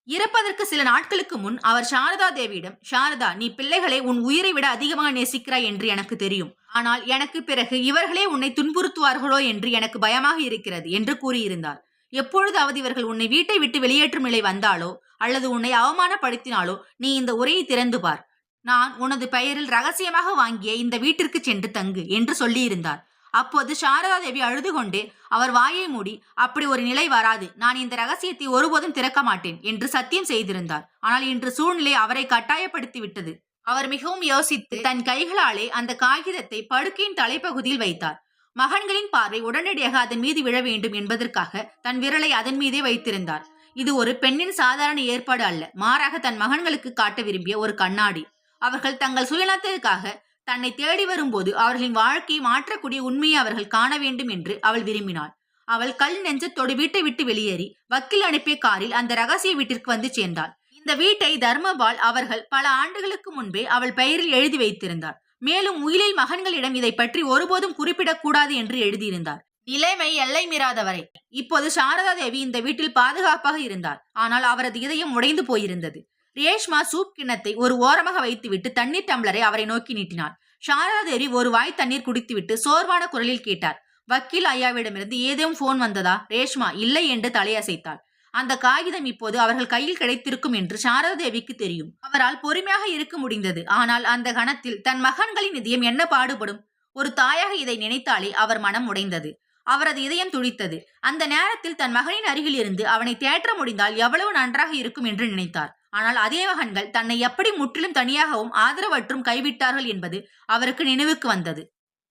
இறப்பதற்கு சில நாட்களுக்கு முன் அவர் சாரதா தேவியிடம், சாரதா, நீ பிள்ளைகளை உன் உயிரை விட அதிகமாக நேசிக்கிறாய் என்று எனக்கு தெரியும். ஆனால் எனக்கு பிறகு இவர்களே உன்னை துன்புறுத்துவார்களோ என்று எனக்கு பயமாக இருக்கிறது என்று கூறியிருந்தார். எப்பொழுதாவது இவர்கள் உன்னை வீட்டை விட்டு வெளியேற்றும் நிலை வந்தாலோ அல்லது உன்னை அவமானப்படுத்தினாலோ நீ இந்த உரையை திறந்து பார். நான் உனது பெயரில் ரகசியமாக வாங்கிய இந்த வீட்டிற்கு சென்று தங்கு என்று சொல்லியிருந்தார். அப்போது சாரதா தேவி அழுது கொண்டே அவர் வாயை மூடி, அப்படி ஒரு நிலை வராது, நான் இந்த ரகசியத்தை ஒருபோதும் திறக்க மாட்டேன் என்று சத்தியம் செய்திருந்தார். ஆனால் இன்று சூழ்நிலை அவரை கட்டாயப்படுத்தி விட்டது. அவர் மிகவும் யோசித்து தன் கைகளாலே அந்த காகிதத்தை படுக்கையின் தலைப்பகுதியில் வைத்தார். மகன்களின் பார்வை உடனடியாக அதன் மீது விழ வேண்டும் என்பதற்காக தன் விரலை அதன் மீதே வைத்திருந்தார். இது ஒரு பெண்ணின் சாதாரண ஏற்பாடு அல்ல, மாறாக தன் மகன்களுக்கு காட்ட விரும்பிய ஒரு கண்ணாடி. அவர்கள் தங்கள் சுயநலத்திற்காக தன்னை தேடி வரும்போது அவர்களின் வாழ்க்கையை மாற்றக்கூடிய உண்மையை அவர்கள் காண வேண்டும் என்று அவள் விரும்பினாள். அவள் கல் நெஞ்சத்தோடு வீட்டை விட்டு வெளியேறி வக்கீல் அனுப்பிய காரில் அந்த ரகசிய வீட்டிற்கு வந்து சேர்ந்தாள். இந்த வீட்டை தர்மபால் அவர்கள் பல ஆண்டுகளுக்கு முன்பே அவள் பெயரில் எழுதி வைத்திருந்தார். மேலும் உயிலில் மகன்களிடம் இதை பற்றி ஒருபோதும் குறிப்பிடக்கூடாது என்று எழுதியிருந்தார். நிலைமை எல்லை மீறாதவரை. இப்போது சாரதா தேவி இந்த வீட்டில் பாதுகாப்பாக இருந்தார். ஆனால் அவரது இதயம் உடைந்து போயிருந்தது. ரேஷ்மா சூப் கிண்ணத்தை ஒரு ஓரமாக வைத்துவிட்டு தண்ணீர் டம்ளரை அவரை நோக்கி நீட்டினார். சாரதா தேவி ஒரு வாய் தண்ணீர் குடித்துவிட்டு சோர்வான குரலில் கேட்டார், வக்கீல் ஐயாவிடமிருந்து ஏதேனும் போன் வந்ததா? ரேஷ்மா இல்லை என்று தலையசைத்தாள். அந்த காகிதம் இப்போது அவர்கள் கையில் கிடைத்திருக்கும் என்று சாரதா தேவிக்கு தெரியும். அவரால் பொறுமையாக இருக்க முடிந்தது. ஆனால் அந்த கணத்தில் தன் மகன்களின் இதயம் என்ன பாடுபடும்? ஒரு தாயாக இதை நினைத்தாலே அவர் மனம் உடைந்தது. அவரது இதயம் துடித்தது. அந்த நேரத்தில் தன் மகனின் அருகில் இருந்து அவனை தேற்ற முடிந்தால் எவ்வளவு நன்றாக இருக்கும் என்று நினைத்தார். ஆனால் அதே மகன்கள் தன்னை எப்படி முற்றிலும் தனியாகவும் ஆதரவற்றும் கைவிட்டார்கள் என்பது அவருக்கு நினைவுக்கு வந்தது.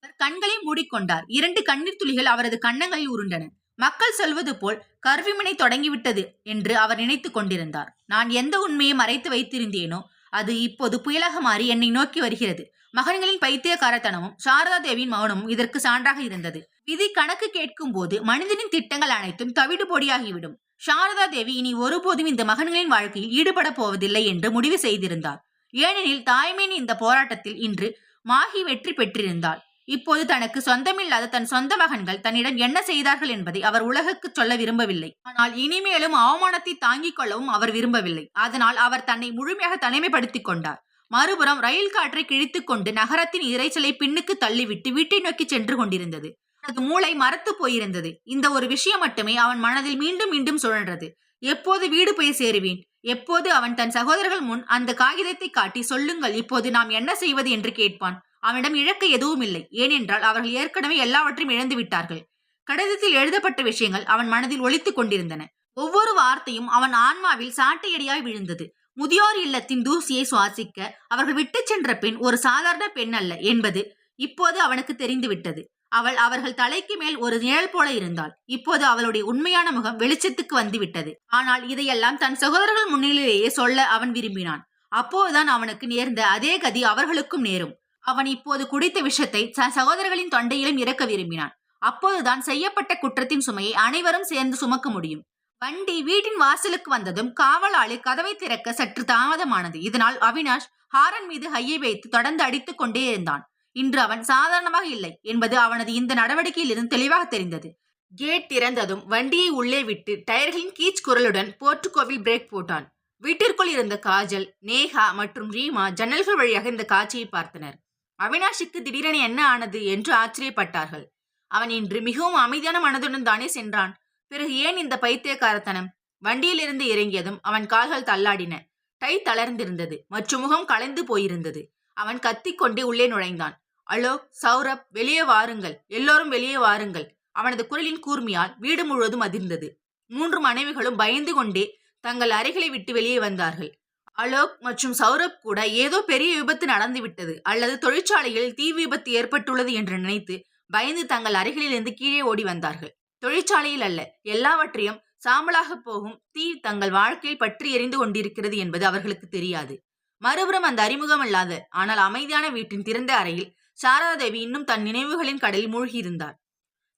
அவர் கண்களை மூடிக்கொண்டார். 2 கண்ணீர் துளிகள் அவரது கன்னங்களில் உருண்டன. மக்கள் சொல்வது போல் கர்விமனை தொடங்கிவிட்டது என்று அவர் நினைத்துக் கொண்டிருந்தார். நான் எந்த உண்மையை மறைத்து வைத்திருந்தேனோ அது இப்போது புயலாக மாறி என்னை நோக்கி வருகிறது. மகன்களின் பைத்தியக்காரத்தனமும் சாரதா தேவியின் மௌனமும் இதற்கு சான்றாக இருந்தது. விதி கணக்கு கேட்கும் போது மனிதனின் திட்டங்கள் அனைத்தும் தவிடு பொடியாகிவிடும். சாரதா தேவி இனி ஒருபோதும் இந்த மகன்களின் வாழ்க்கையில் ஈடுபட போவதில்லை என்று முடிவு செய்திருந்தார். ஏனெனில் தாய்மையின் இந்த போராட்டத்தில் இன்று மாகி வெற்றி பெற்றிருந்தாள். இப்போது தனக்கு சொந்தமில்லாத தன் சொந்த மகன்கள் தன்னிடம் என்ன செய்தார்கள் என்பதை அவர் உலகுக்கு சொல்ல விரும்பவில்லை. ஆனால் இனிமேலும் அவமானத்தை தாங்கிக் கொள்ளவும் அவர் விரும்பவில்லை. அதனால் அவர் தன்னை முழுமையாக தனிமைப்படுத்திக் கொண்டார். மறுபுறம் ரயில் காற்றை கிழித்துக் கொண்டு நகரத்தின் இரைச்சலை பின்னுக்கு தள்ளிவிட்டு வீட்டை நோக்கி சென்று கொண்டிருந்தது. அவனது மூளை மரத்து போயிருந்தது. இந்த ஒரு விஷயம் மட்டுமே அவன் மனதில் மீண்டும் மீண்டும் சுழன்றது. எப்போது வீடு போய் சேருவேன்? எப்போது அவன் தன் சகோதரர்கள் முன் அந்த காகிதத்தை காட்டி, சொல்லுங்கள் இப்போது நாம் என்ன செய்வது என்று கேட்பான்? அவனிடம் இழக்க எதுவும் இல்லை. ஏனென்றால் அவர்கள் ஏற்கனவே எல்லாவற்றையும் இழந்து விட்டார்கள். கடிதத்தில் எழுதப்பட்ட விஷயங்கள் அவன் மனதில் ஒலித்துக் கொண்டிருந்தன. ஒவ்வொரு வார்த்தையும் அவன் ஆன்மாவில் சாட்டையடியாய் விழுந்தது. முதியோர் இல்லத்தின் தூசியை சுவாசிக்க அவர்கள் விட்டுச் சென்ற பெண் ஒரு சாதாரண பெண் அல்ல என்பது இப்போது அவனுக்கு தெரிந்துவிட்டது. அவள் அவர்கள் தலைக்கு மேல் ஒரு நிழல் போல இருந்தாள். இப்போது அவளுடைய உண்மையான முகம் வெளிச்சத்துக்கு வந்துவிட்டது. ஆனால் இதையெல்லாம் தன் சகோதரர்கள் முன்னிலையிலேயே சொல்ல அவன் விரும்பினான். அப்போதுதான் அவனுக்கு நேர்ந்த அதே கதி அவர்களுக்கும் நேரும். அவன் இப்போது குடித்த விஷத்தை சகோதரர்களின் தொண்டையிலும் இறக்க விரும்பினான். அப்போதுதான் செய்யப்பட்ட குற்றத்தின் சுமையை அனைவரும் சேர்ந்து சுமக்க முடியும். வண்டி வீட்டின் வாசலுக்கு வந்ததும் காவலாளி கதவை திறக்க சற்று தாமதமானது. இதனால் அவினாஷ் ஹாரன் மீது கையை வைத்து தொடர்ந்து அடித்துக் கொண்டே இருந்தான். இன்று அவன் சாதாரணமாக இல்லை என்பது அவனது இந்த நடவடிக்கையில் இருந்து தெளிவாக தெரிந்தது. கேட் திறந்ததும் வண்டியை உள்ளே விட்டு டயர்களின் கீச் குரலுடன் போர்ட்டுகோவில் பிரேக் போட்டான். வீட்டிற்குள் இருந்த காஜல், நேஹா மற்றும் ரீமா ஜன்னல்கள் வழியாக இந்த காட்சியை பார்த்தனர். அவினாஷுக்கு திடீரென என்ன ஆனது என்று ஆச்சரியப்பட்டார்கள். அவன் இன்று மிகவும் அமைதியான மனதுடன் தானே சென்றான். பிறகு ஏன் இந்த பைத்தியக்காரத்தனம்? வண்டியிலிருந்து இறங்கியதும் அவன் கால்கள் தள்ளாடின. டை தளர்ந்திருந்தது மற்றும் முகம் கலைந்து போயிருந்தது. அவன் கத்திக்கொண்டே உள்ளே நுழைந்தான். அலோக், சௌரப், வெளியே வாருங்கள், எல்லோரும் வெளியே வாருங்கள். அவனது குரலின் கூர்மையால் வீடு முழுவதும் அதிர்ந்தது. 3 மனைவிகளும் பயந்து கொண்டே தங்கள் அறைகளை விட்டு வெளியே வந்தார்கள். அலோக் மற்றும் சௌரப் கூட ஏதோ பெரிய விபத்து நடந்துவிட்டது அல்லது தொழிற்சாலையில் தீ விபத்து ஏற்பட்டுள்ளது என்று நினைத்து பயந்து தங்கள் அறைகளிலிருந்து கீழே ஓடி வந்தார்கள். தொழிற்சாலையில் அல்ல, எல்லாவற்றையும் சாம்பலாக போகும் தீ தங்கள் வாழ்க்கையில் பற்றி எரிந்து கொண்டிருக்கிறது என்பது அவர்களுக்கு தெரியாது. மறுபுறம் அந்த அறிமுகமல்லாத ஆனால் அமைதியான வீட்டின் திறந்த அறையில் சாரதாதேவி இன்னும் தன் நினைவுகளின் கடலில் மூழ்கியிருந்தார்.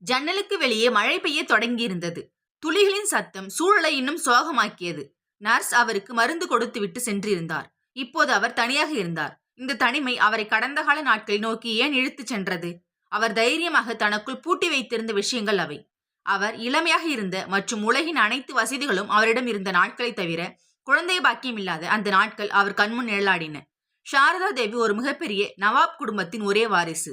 ஜன்னலுக்கு வெளியே மழை பெய்ய தொடங்கியிருந்தது. துளிகளின் சத்தம் சூழலை இன்னும் சோகமாக்கியது. நர்ஸ் அவருக்கு மருந்து கொடுத்துவிட்டு சென்றிருந்தார். இப்போது அவர் தனியாக இருந்தார். இந்த தனிமை அவரை கடந்த கால நாட்களை நோக்கி ஏன் இழுத்துச் சென்றது? அவர் தைரியமாக தனக்குள் பூட்டி வைத்திருந்த விஷயங்கள் அவை. அவர் இளமையாக இருந்த மற்றும் உலகின் அனைத்து வசதிகளும் அவரிடம் இருந்த நாட்களை தவிர குழந்தை பாக்கியம் இல்லாத அந்த நாட்கள் அவர் கண்முன் நிழலாடின. சாரதா தேவி ஒரு மிகப்பெரிய நவாப் குடும்பத்தின் ஒரே வாரிசு.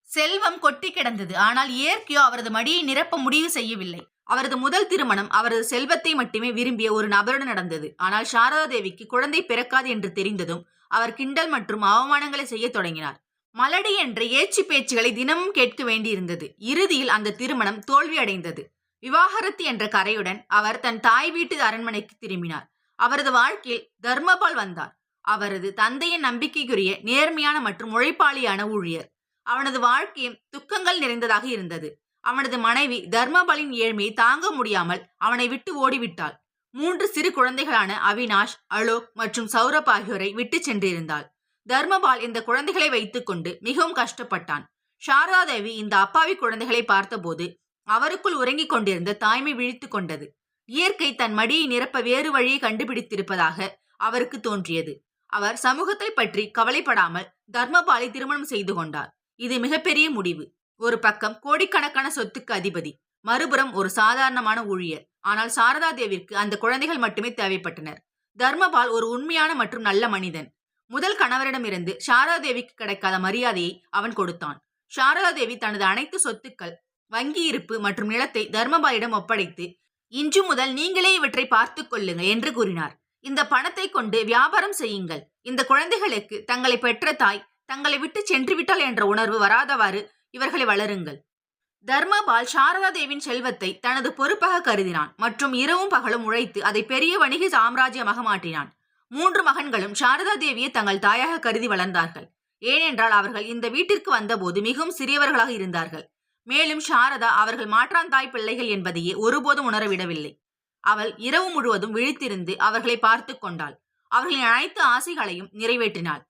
செல்வம் கொட்டி கிடந்தது. ஆனால் இயற்கையோ அவரது மடியை நிரப்ப முடிவு செய்யவில்லை. அவரது முதல் திருமணம் அவரது செல்வத்தை மட்டுமே விரும்பிய ஒரு நபருடன் நடந்தது. ஆனால் சாரதா தேவிக்கு குழந்தை பிறக்காது என்று தெரிந்ததும் அவர் கிண்டல் மற்றும் அவமானங்களை செய்ய தொடங்கினார். மலடி என்ற ஏச்சி பேச்சுகளை தினமும் கேட்க வேண்டியிருந்தது. இறுதியில் அந்த திருமணம் தோல்வியடைந்தது. விவாகரத்து என்ற கரையுடன் அவர் தன் தாய் வீட்டு அரண்மனைக்கு திரும்பினார். அவரது வாழ்க்கையில் தர்மபால் வந்தார். அவரது தந்தையின் நம்பிக்கைக்குரிய நேர்மையான மற்றும் உழைப்பாளியான ஊழியர். அவனது வாழ்க்கையும் துக்கங்கள் நிறைந்ததாக இருந்தது. அவனது மனைவி தர்மபாலின் ஏழ்மையை தாங்க முடியாமல் அவனை விட்டு ஓடிவிட்டாள். 3 சிறு குழந்தைகளான அவினாஷ், அலோக் மற்றும் சௌரப் ஆகியோரை விட்டு சென்றிருந்தாள். தர்மபால் இந்த குழந்தைகளை வைத்துக் கொண்டு மிகவும் கஷ்டப்பட்டான். சாரதாதேவி இந்த அப்பாவி குழந்தைகளை பார்த்தபோது அவருக்குள் உறங்கிக் கொண்டிருந்த தாய்மை விழித்து கொண்டது. இயற்கை தன் மடியை நிரப்ப வேறு வழியை கண்டுபிடித்திருப்பதாக அவருக்கு தோன்றியது. அவர் சமூகத்தை பற்றி கவலைப்படாமல் தர்மபாலை திருமணம் செய்து கொண்டார். இது மிகப்பெரிய முடிவு. ஒரு பக்கம் கோடிக்கணக்கான சொத்துக்கு அதிபதி, மறுபுறம் ஒரு சாதாரணமான ஊழியர். ஆனால் சாரதாதேவிற்கு அந்த குழந்தைகள் மட்டுமே தேவைப்பட்டனர். தர்மபால் ஒரு உண்மையான மற்றும் நல்ல மனிதன். முதல் கணவரிடமிருந்து சாரதாதேவிக்கு கிடைக்காத மரியாதையை அவன் கொடுத்தான். சாரதாதேவி தனது அனைத்து சொத்துக்கள், வங்கி இருப்பு மற்றும் நிலத்தை தர்மபாலிடம் ஒப்படைத்து, இன்று முதல் நீங்களே இவற்றை பார்த்துக் கொள்ளுங்கள் என்று கூறினார். இந்த பணத்தை கொண்டு வியாபாரம் செய்யுங்கள். இந்த குழந்தைகளுக்கு தங்களை பெற்ற தாய் தங்களை விட்டு சென்று விட்டாள் என்ற உணர்வு வராதவாறு இவர்களை வளருங்கள். தர்மபால் சாரதாதேவின் செல்வத்தை தனது பொறுப்பாக கருதினான் மற்றும் இரவும் பகலும் உழைத்து அதை பெரிய வணிக சாம்ராஜ்யமாக மாற்றினான். 3 மகன்களும் சாரதாதேவியை தங்கள் தாயாக கருதி வளர்ந்தார்கள். ஏனென்றால் அவர்கள் இந்த வீட்டிற்கு வந்தபோது மிகவும் சிறியவர்களாக இருந்தார்கள். மேலும் சாரதா அவர்கள் மாற்றாந்தாய் பிள்ளைகள் என்பதையே ஒருபோதும் உணரவிடவில்லை. அவள் இரவு முழுவதும் விழித்திருந்து அவர்களை பார்த்து கொண்டாள். அவர்களின் அனைத்து ஆசைகளையும் நிறைவேற்றினாள்.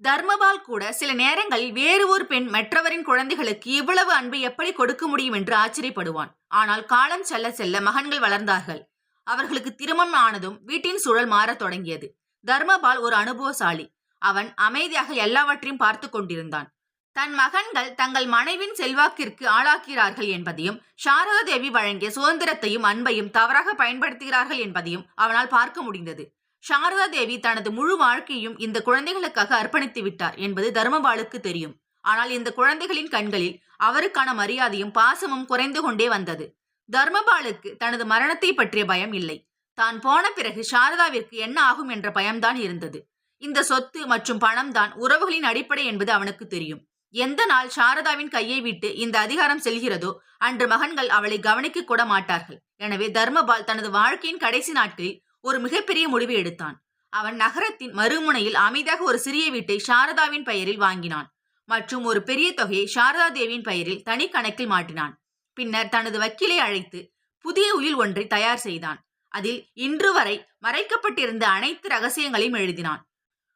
தர்மபால் கூட சில நேரங்களில் வேறு ஒரு பெண் மற்றவரின் குழந்தைகளுக்கு இவ்வளவு அன்பை எப்படி கொடுக்க முடியும் என்று ஆச்சரியப்படுவான். ஆனால் காலம் செல்ல செல்ல மகன்கள் வளர்ந்தார்கள். அவர்களுக்கு திருமணம் ஆனதும் வீட்டின் சூழல் மாறத் தொடங்கியது. தர்மபால் ஒரு அனுபவசாலி. அவன் அமைதியாக எல்லாவற்றையும் பார்த்து கொண்டிருந்தான். தன் மகன்கள் தங்கள் மனைவின் செல்வாக்கிற்கு ஆளாக்கிறார்கள் என்பதையும், சாரதாதேவி வழங்கிய சுதந்திரத்தையும் அன்பையும் தவறாக பயன்படுத்துகிறார்கள் என்பதையும் அவனால் பார்க்க முடிந்தது. சாரதாதேவி தனது முழு வாழ்க்கையும் இந்த குழந்தைகளுக்காக அர்ப்பணித்து விட்டார் என்பது தர்மபாலுக்கு தெரியும். ஆனால் இந்த குழந்தைகளின் கண்களில் அவருக்கான மரியாதையும் பாசமும் குறைந்து கொண்டே வந்தது. தர்மபாலுக்கு தனது மரணத்தை பற்றிய பயம் இல்லை. தான் போன பிறகு சாரதாவிற்கு என்ன ஆகும் என்ற பயம்தான் இருந்தது. இந்த சொத்து மற்றும் பணம் தான் உறவுகளின் அடிப்படை என்பது அவனுக்கு தெரியும். எந்த நாள் சாரதாவின் கையை விட்டு இந்த அதிகாரம் செல்கிறதோ அன்று மகன்கள் அவளை கவனிக்க கூட மாட்டார்கள். எனவே தர்மபால் தனது வாழ்க்கையின் கடைசி நாட்களில் ஒரு மிகப்பெரிய முடிவை எடுத்தான். அவன் நகரத்தின் மறுமுனையில் அமைதியாக ஒரு சிறிய வீட்டை சாரதாவின் பெயரில் வாங்கினான் மற்றும் ஒரு பெரிய தொகையை சாரதா தேவியின் பெயரில் தனி கணக்கில் மாட்டினான். பின்னர் தனது வக்கீலை அழைத்து புதிய உயில் ஒன்றை தயார் செய்தான். அதில் இன்று வரை மறைக்கப்பட்டிருந்த அனைத்து ரகசியங்களையும் எழுதினான்.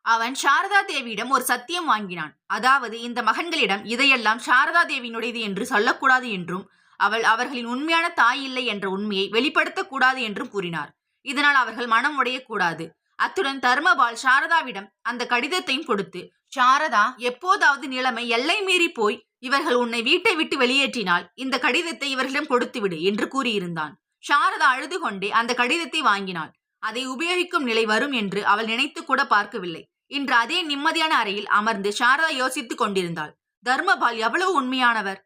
அவன் சாரதா தேவியிடம் ஒரு சத்தியம் வாங்கினான். அதாவது இந்த மகன்களிடம் இதையெல்லாம் சாரதா தேவியினுடையது என்று சொல்லக்கூடாது என்றும் அவள் அவர்களின் உண்மையான தாய் இல்லை என்ற உண்மையை வெளிப்படுத்தக்கூடாது என்றும் கூறினார். இதனால் அவர்கள் மனம் உடையக்கூடாது. அத்துடன் தர்மபால் சாரதாவிடம் அந்த கடிதத்தையும் கொடுத்து, சாரதா, எப்போதாவது நிலைமை எல்லை மீறி போய் இவர்கள் உன்னை வீட்டை விட்டு வெளியேற்றினால் இந்த கடிதத்தை இவர்களிடம் கொடுத்துவிடு என்று கூறியிருந்தான். சாரதா அழுது கொண்டே அந்த கடிதத்தை வாங்கினாள். அதை உபயோகிக்கும் நிலை வரும் என்று அவள் நினைத்து கூட பார்க்கவில்லை. இன்று அதே நிம்மதியான அறையில் அமர்ந்து சாரதா யோசித்துக் கொண்டிருந்தாள். தர்மபால் எவ்வளவு உண்மையானவர்!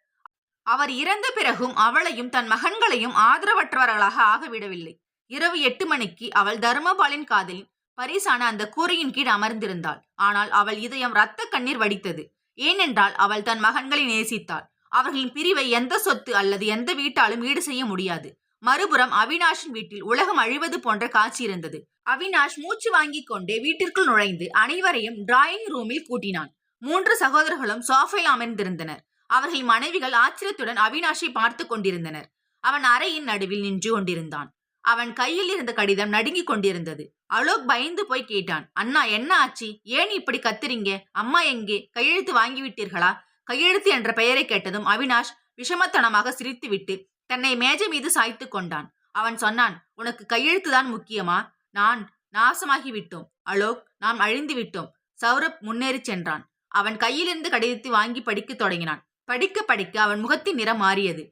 அவர் இறந்த பிறகும் அவளையும் தன் மகன்களையும் ஆதரவற்றவர்களாக ஆகவிடவில்லை. இரவு 8 மணிக்கு அவள் தர்மபாலின் காதலின் பரிசான அந்த கூரையின் கீழ் அமர்ந்திருந்தாள். ஆனால் அவள் இதயம் இரத்த கண்ணீர் வடித்தது. ஏனென்றால் அவள் தன் மகன்களை நேசித்தாள். அவர்களின் பிரிவை எந்த சொத்து அல்லது எந்த வீட்டாலும் ஈடு செய்ய முடியாது. மறுபுறம் அவினாஷின் வீட்டில் உலகம் அழிவது போன்ற காட்சி இருந்தது. அவினாஷ் மூச்சு வாங்கிக் கொண்டே வீட்டிற்குள் நுழைந்து அனைவரையும் டிராயிங் ரூமில் கூட்டினான். 3 சகோதரர்களும் சோஃபையில் அமர்ந்திருந்தனர். அவர்களின் மனைவிகள் ஆச்சரியத்துடன் அவினாஷை பார்த்து கொண்டிருந்தனர். அவன் அறையின் நடுவில் நின்று கொண்டிருந்தான். அவன் கையில் இருந்த கடிதம் நடுங்கிக் கொண்டிருந்தது. அலோக் பயந்து போய் கேட்டான், அண்ணா, என்ன ஆச்சு? ஏன் இப்படி கத்துறீங்க? அம்மா எங்கே? கையெழுத்து வாங்கிவிட்டீர்களா? கையெழுத்து என்ற பெயரை கேட்டதும் அவினாஷ் விஷமத்தனமாக சிரித்துவிட்டு தன்னை மேஜை மீது சாய்த்து கொண்டான். அவன் சொன்னான், உனக்கு கையெழுத்துதான் முக்கியமா? நான் நாசமாகிவிட்டோம் அலோக், நாம் அழிந்து விட்டோம். சௌரப் முன்னேறி சென்றான். அவன் கையிலிருந்து கடிதத்தை வாங்கி படிக்க தொடங்கினான். படிக்க படிக்க அவன் முகத்தின் நிறம் மாறியது.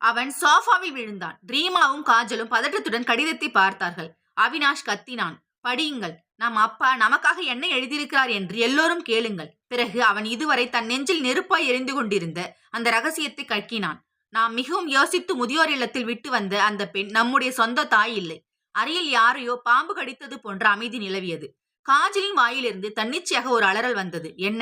அவன் சோஃபாவில் விழுந்தான். ரீமாவும் காஜலும் பதட்டத்துடன் கடிதத்தை பார்த்தார்கள். அவினாஷ் கத்தினான், படியுங்கள். நம் அப்பா நமக்காக என்ன எழுதியிருக்கிறார் என்று எல்லோரும் கேளுங்கள். பிறகு அவன் இதுவரை தன் நெஞ்சில் நெருப்பாய் எரிந்து கொண்டிருந்த அந்த ரகசியத்தை கக்கினான். நாம் மிகவும் யோசித்து முதியோர் இல்லத்தில் விட்டு வந்த அந்த பெண் நம்முடைய சொந்த தாய் இல்லை. அறையில் யாரையோ பாம்பு கடித்தது போன்ற அமைதி நிலவியது. காஜலின் வாயிலிருந்து தன்னிச்சையாக ஒரு அலறல் வந்தது. என்ன?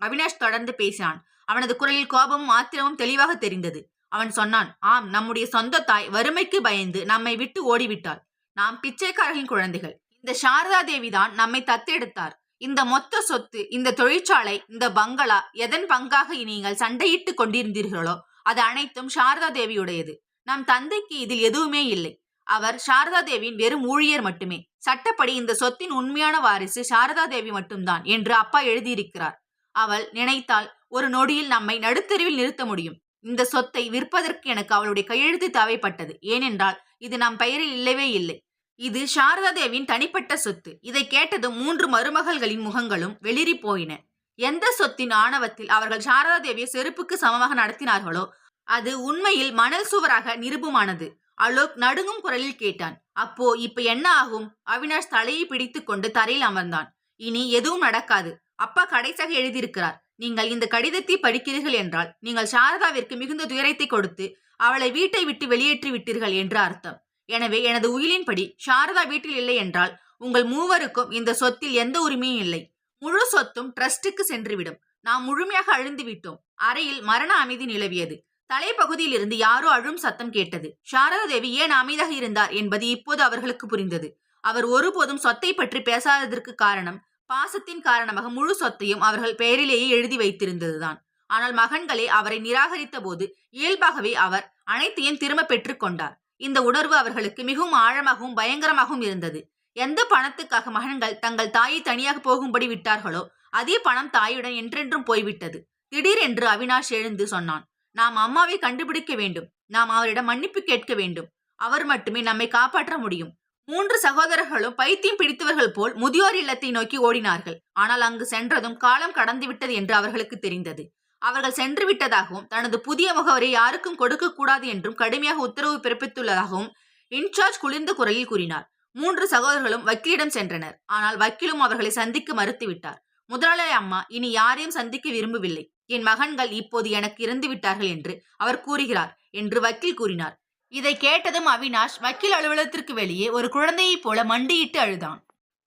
அவினாஷ் தொடர்ந்து பேசினான். அவனது குரலில் கோபமும் ஆத்திரமும் தெளிவாக தெரிந்தது. அவன் சொன்னான், ஆம், நம்முடைய சொந்த தாய் வறுமைக்கு பயந்து நம்மை விட்டு ஓடிவிட்டாள். நாம் பிச்சைக்காரர்களின் குழந்தைகள். இந்த சாரதா தேவிதான் நம்மை தத்தெடுத்தார். இந்த மொத்த சொத்து, இந்த தொழிற்சாலை, இந்த பங்களா எதன் பங்காக நீங்கள் சண்டையிட்டு கொண்டிருந்தீர்களோ அது அனைத்தும் சாரதா தேவியுடையது. நம் தந்தைக்கு இதில் எதுவுமே இல்லை. அவர் சாரதா தேவியின் வெறும் ஊழியர் மட்டுமே. சட்டப்படி இந்த சொத்தின் உண்மையான வாரிசு சாரதா தேவி மட்டும்தான் என்று அப்பா எழுதியிருக்கிறார். அவள் நினைத்தால் ஒரு நொடியில் நம்மை நடுத்தெருவில் நிறுத்த முடியும். இந்த சொத்தை விற்பதற்கு எனக்கு அவளுடைய கையெழுத்து தேவைப்பட்டது. ஏனென்றால் இது நம் பெயரில் இல்லவே இல்லை. இது சாரதா தேவியின் தனிப்பட்ட சொத்து. இதை கேட்டதும் 3 மருமகள்களின் முகங்களும் வெளிரி போயின. எந்த சொத்தின் ஆணவத்தில் அவர்கள் சாரதா தேவியை செருப்புக்கு சமமாக நடத்தினார்களோ அது உண்மையில் மணல் சுவராக நிரூபமானது. அலோக் நடுங்கும் குரலில் கேட்டான், அப்போ இப்ப என்ன ஆகும்? அவினாஷ் தலையை பிடித்து கொண்டு தரையில் அமர்ந்தான். இனி எதுவும் நடக்காது. அப்பா கடைசியாக எழுதியிருக்கிறார். நீங்கள் இந்த கடிதத்தை படிக்கிறீர்கள் என்றால் நீங்கள் சாரதாவிற்கு மிகுந்த துயரத்தை கொடுத்து அவளை வீட்டை விட்டு வெளியேற்றி விட்டீர்கள் என்று அர்த்தம். எனவே எனது உயிலின்படி சாரதா வீட்டில் இல்லை என்றால் உங்கள் மூவருக்கும் இந்த சொத்தில் எந்த உரிமையும் இல்லை. முழு சொத்தும் ட்ரஸ்டுக்கு சென்றுவிடும். நாம் முழுமையாக அழிந்து விட்டோம். அறையில் மரண அமைதி நிலவியது. தலைப்பகுதியில் இருந்து யாரோ அழும் சத்தம் கேட்டது. சாரதா தேவி ஏன் அமைதியாக இருந்தார் என்பது இப்போது அவர்களுக்கு புரிந்தது. அவர் ஒருபோதும் சொத்தை பற்றி பேசாததற்கு காரணம் பாசத்தின் காரணமாக முழு சொத்தையும் அவர்கள் பெயரிலேயே எழுதி வைத்திருந்ததுதான். ஆனால் மகன்களே அவரை நிராகரித்த போது இயல்பாகவே அவர் அனைத்தையும் திரும்ப பெற்றுக் கொண்டார். இந்த உணர்வு அவர்களுக்கு மிகவும் ஆழமாகவும் பயங்கரமாகவும் இருந்தது. எந்த பணத்துக்காக மகன்கள் தங்கள் தாயை தனியாக போகும்படி விட்டார்களோ அதே பணம் தாயுடன் என்றென்றும் போய்விட்டது. திடீரென்று அவினாஷ் எழுந்து சொன்னான், நாம் அம்மாவை கண்டுபிடிக்க வேண்டும். நாம் அவரிடம் மன்னிப்பு கேட்க வேண்டும். அவர் மட்டுமே நம்மை காப்பாற்ற முடியும். 3 சகோதரர்களும் பைத்தியம் பிடித்தவர்கள் போல் முதியோர் இல்லத்தை நோக்கி ஓடினார்கள். ஆனால் அங்கு சென்றதும் காலம் கடந்து விட்டது என்று அவர்களுக்கு தெரிந்தது. அவர்கள் சென்று விட்டதாகவும் தனது புதிய முகவரை யாருக்கும் கொடுக்க கூடாது என்றும் கடுமையாக உத்தரவு பிறப்பித்துள்ளதாகவும் இன்சார்ஜ் குளிர்ந்த குரலில் கூறினார். 3 சகோதரர்களும் வக்கீலிடம் சென்றனர். ஆனால் வக்கீலும் அவர்களை சந்திக்க மறுத்துவிட்டார். முதலாளி அம்மா இனி யாரையும் சந்திக்க விரும்பவில்லை. என் மகன்கள் இப்போது எனக்கு இறந்து விட்டார்கள் என்று அவர் கூறுகிறார் என்று வக்கீல் கூறினார். இதை கேட்டதும் அவினாஷ் வக்கீல் அலுவலகத்திற்கு வெளியே ஒரு குழந்தையைப் போல மண்டியிட்டு அழுதான்.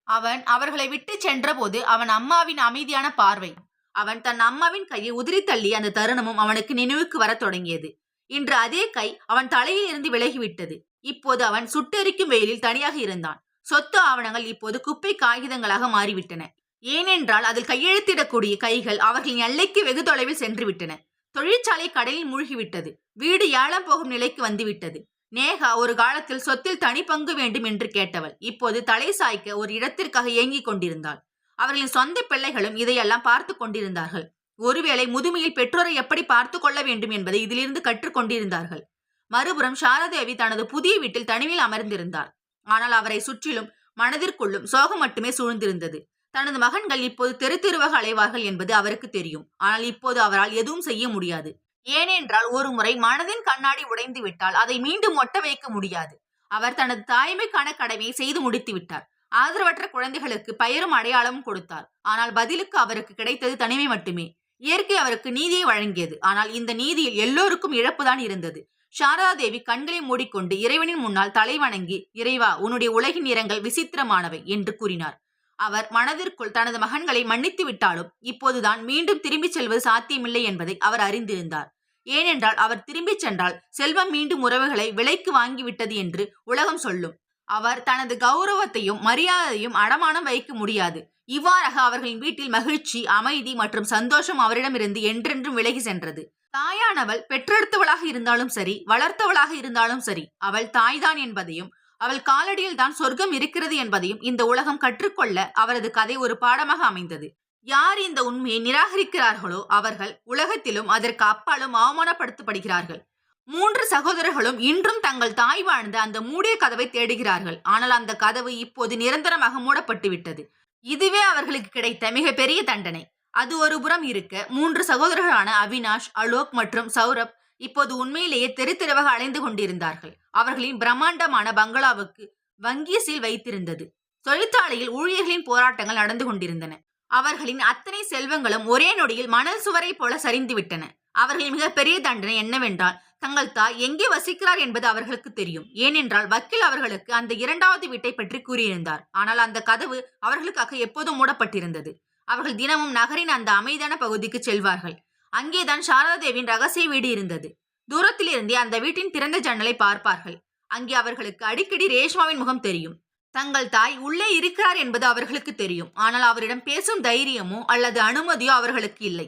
அவன் அவர்களை விட்டு சென்ற போது அவன் அம்மாவின் அமைதியான பார்வை, அவன் தன் அம்மாவின் கையை உதிரி தள்ளி அந்த தருணமும் அவனுக்கு நினைவுக்கு வரத் தொடங்கியது. இன்று அதே கை அவன் தலையில் இருந்து விலகிவிட்டது. இப்போது அவன் சுட்டெரிக்கும் வெயிலில் தனியாக இருந்தான். சொத்து ஆவணங்கள் இப்போது குப்பை காகிதங்களாக மாறிவிட்டன. ஏனென்றால் அதில் கையெழுத்திடக்கூடிய கைகள் அவர்களின் எல்லைக்கு வெகு தொலைவில் சென்று விட்டன. தொழிற்சாலை கடலில் மூழ்கிவிட்டது. வீடு ஏலம் போகும் நிலைக்கு வந்துவிட்டது. நேகா ஒரு காலத்தில் சொத்தில் தனி பங்கு வேண்டும் என்று கேட்டவள் இப்போது தலை சாய்க்க ஒரு இடத்திற்காக ஏங்கிக் கொண்டிருந்தாள். அவர்களின் சொந்த பிள்ளைகளும் இதையெல்லாம் பார்த்து கொண்டிருந்தார்கள். ஒருவேளை முதுமையில் பெற்றோரை எப்படி பார்த்து கொள்ள வேண்டும் என்பதை இதிலிருந்து கற்றுக்கொண்டிருந்தார்கள். மறுபுறம் சாரதேவி தனது புதிய வீட்டில் தனிமையில் அமர்ந்திருந்தார். ஆனால் அவரை சுற்றிலும் மனதிற்குள்ளும் சோகம் மட்டுமே சூழ்ந்திருந்தது. தனது மகன்கள் இப்போது தெரு தெருவாக அலைவார்கள் என்பது அவருக்கு தெரியும். ஆனால் இப்போது அவரால் எதுவும் செய்ய முடியாது. ஏனென்றால் ஒரு முறை மனதின் கண்ணாடி உடைந்து விட்டால் அதை மீண்டும் ஒட்ட வைக்க முடியாது. அவர் தனது தாய்மைக்கான கடமையை செய்து முடித்து விட்டார். ஆதரவற்ற குழந்தைகளுக்கு பெயரும் அடையாளமும் கொடுத்தார். ஆனால் பதிலுக்கு அவருக்கு கிடைத்தது தனிமை மட்டுமே. இயற்கை அவருக்கு நீதியை வழங்கியது. ஆனால் இந்த நீதியில் எல்லோருக்கும் இழப்புதான் இருந்தது. சாரதா தேவி கண்களை மூடிக்கொண்டு இறைவனின் முன்னால் தலை வணங்கி, இறைவா, உன்னுடைய உலகின் நிறங்கள் விசித்திரமானவை என்று கூறினார். அவர் மனதிற்குள் தனது மகன்களை மன்னித்து விட்டாலும் இப்போதுதான் மீண்டும் திரும்பிச் செல்வது சாத்தியமில்லை என்பதை அவர் அறிந்திருந்தார். ஏனென்றால் அவர் திரும்பிச் சென்றால் செல்வம் மீண்டும் உறவுகளை விலைக்கு வாங்கிவிட்டது என்று உலகம் சொல்லும். அவர் தனது கௌரவத்தையும் மரியாதையும் அடமானம் வைக்க முடியாது. இவ்வாறாக அவர்களின் வீட்டில் மகிழ்ச்சி, அமைதி மற்றும் சந்தோஷம் அவரிடமிருந்து என்றென்றும் விலகி சென்றது. தாயானவள் பெற்றெடுத்தவளாக இருந்தாலும் சரி, வளர்த்தவளாக இருந்தாலும் சரி, அவள் தாய்தான் என்பதையும் அவள் காலடியில் தான் சொர்க்கம் இருக்கிறது என்பதையும் இந்த உலகம் கற்றுக்கொள்ள அவரது கதை ஒரு பாடமாக அமைந்தது. யார் இந்த உண்மையை நிராகரிக்கிறார்களோ அவர்கள் உலகத்திலும் அதற்கு அப்பாலும் அவமானப்படுத்தப்படுகிறார்கள். 3 சகோதரர்களும் இன்றும் தங்கள் தாய் வாழ்ந்த அந்த மூடிய கதவை தேடுகிறார்கள். ஆனால் அந்த கதவு இப்போது நிரந்தரமாக மூடப்பட்டு விட்டது. இதுவே அவர்களுக்கு கிடைத்த மிகப்பெரிய தண்டனை. அது ஒரு புறம் இருக்க 3 சகோதரர்களான அவினாஷ், அலோக் மற்றும் சௌரப் இப்போது உண்மையிலேயே தெரு தெருவாக அலைந்து கொண்டிருந்தார்கள். அவர்களின் பிரம்மாண்டமான பங்களாவுக்கு வங்கிய சீல் வைத்திருந்தது. தொழிற்சாலையில் ஊழியர்களின் போராட்டங்கள் நடந்து கொண்டிருந்தன. அவர்களின் அத்தனை செல்வங்களும் ஒரே நொடியில் மணல் சுவரை போல சரிந்து விட்டன. அவர்களின் மிகப்பெரிய தண்டனை என்னவென்றால் தங்கள் தாய் எங்கே வசிக்கிறார் என்பது அவர்களுக்கு தெரியும். ஏனென்றால் வக்கீல் அவர்களுக்கு அந்த 2வது வீட்டை பற்றி கூறியிருந்தார். ஆனால் அந்த கதவு அவர்களுக்காக எப்போதும் மூடப்பட்டிருந்தது. அவர்கள் தினமும் நகரின் அந்த அமைதியான பகுதிக்கு செல்வார்கள். அங்கேதான் சாரதா தேவியின் ரகசிய வீடு இருந்தது. தூரத்திலிருந்தே அந்த வீட்டின் திறந்த ஜன்னலை பார்ப்பார்கள். அங்கே அவர்களுக்கு அடிக்கடி ரேஷ்மாவின் முகம் தெரியும். தங்கள் தாய் உள்ளே இருக்கிறார் என்பது அவர்களுக்கு தெரியும். ஆனால் அவரிடம் பேசும் தைரியமோ அல்லது அனுமதியோ அவர்களுக்கு இல்லை.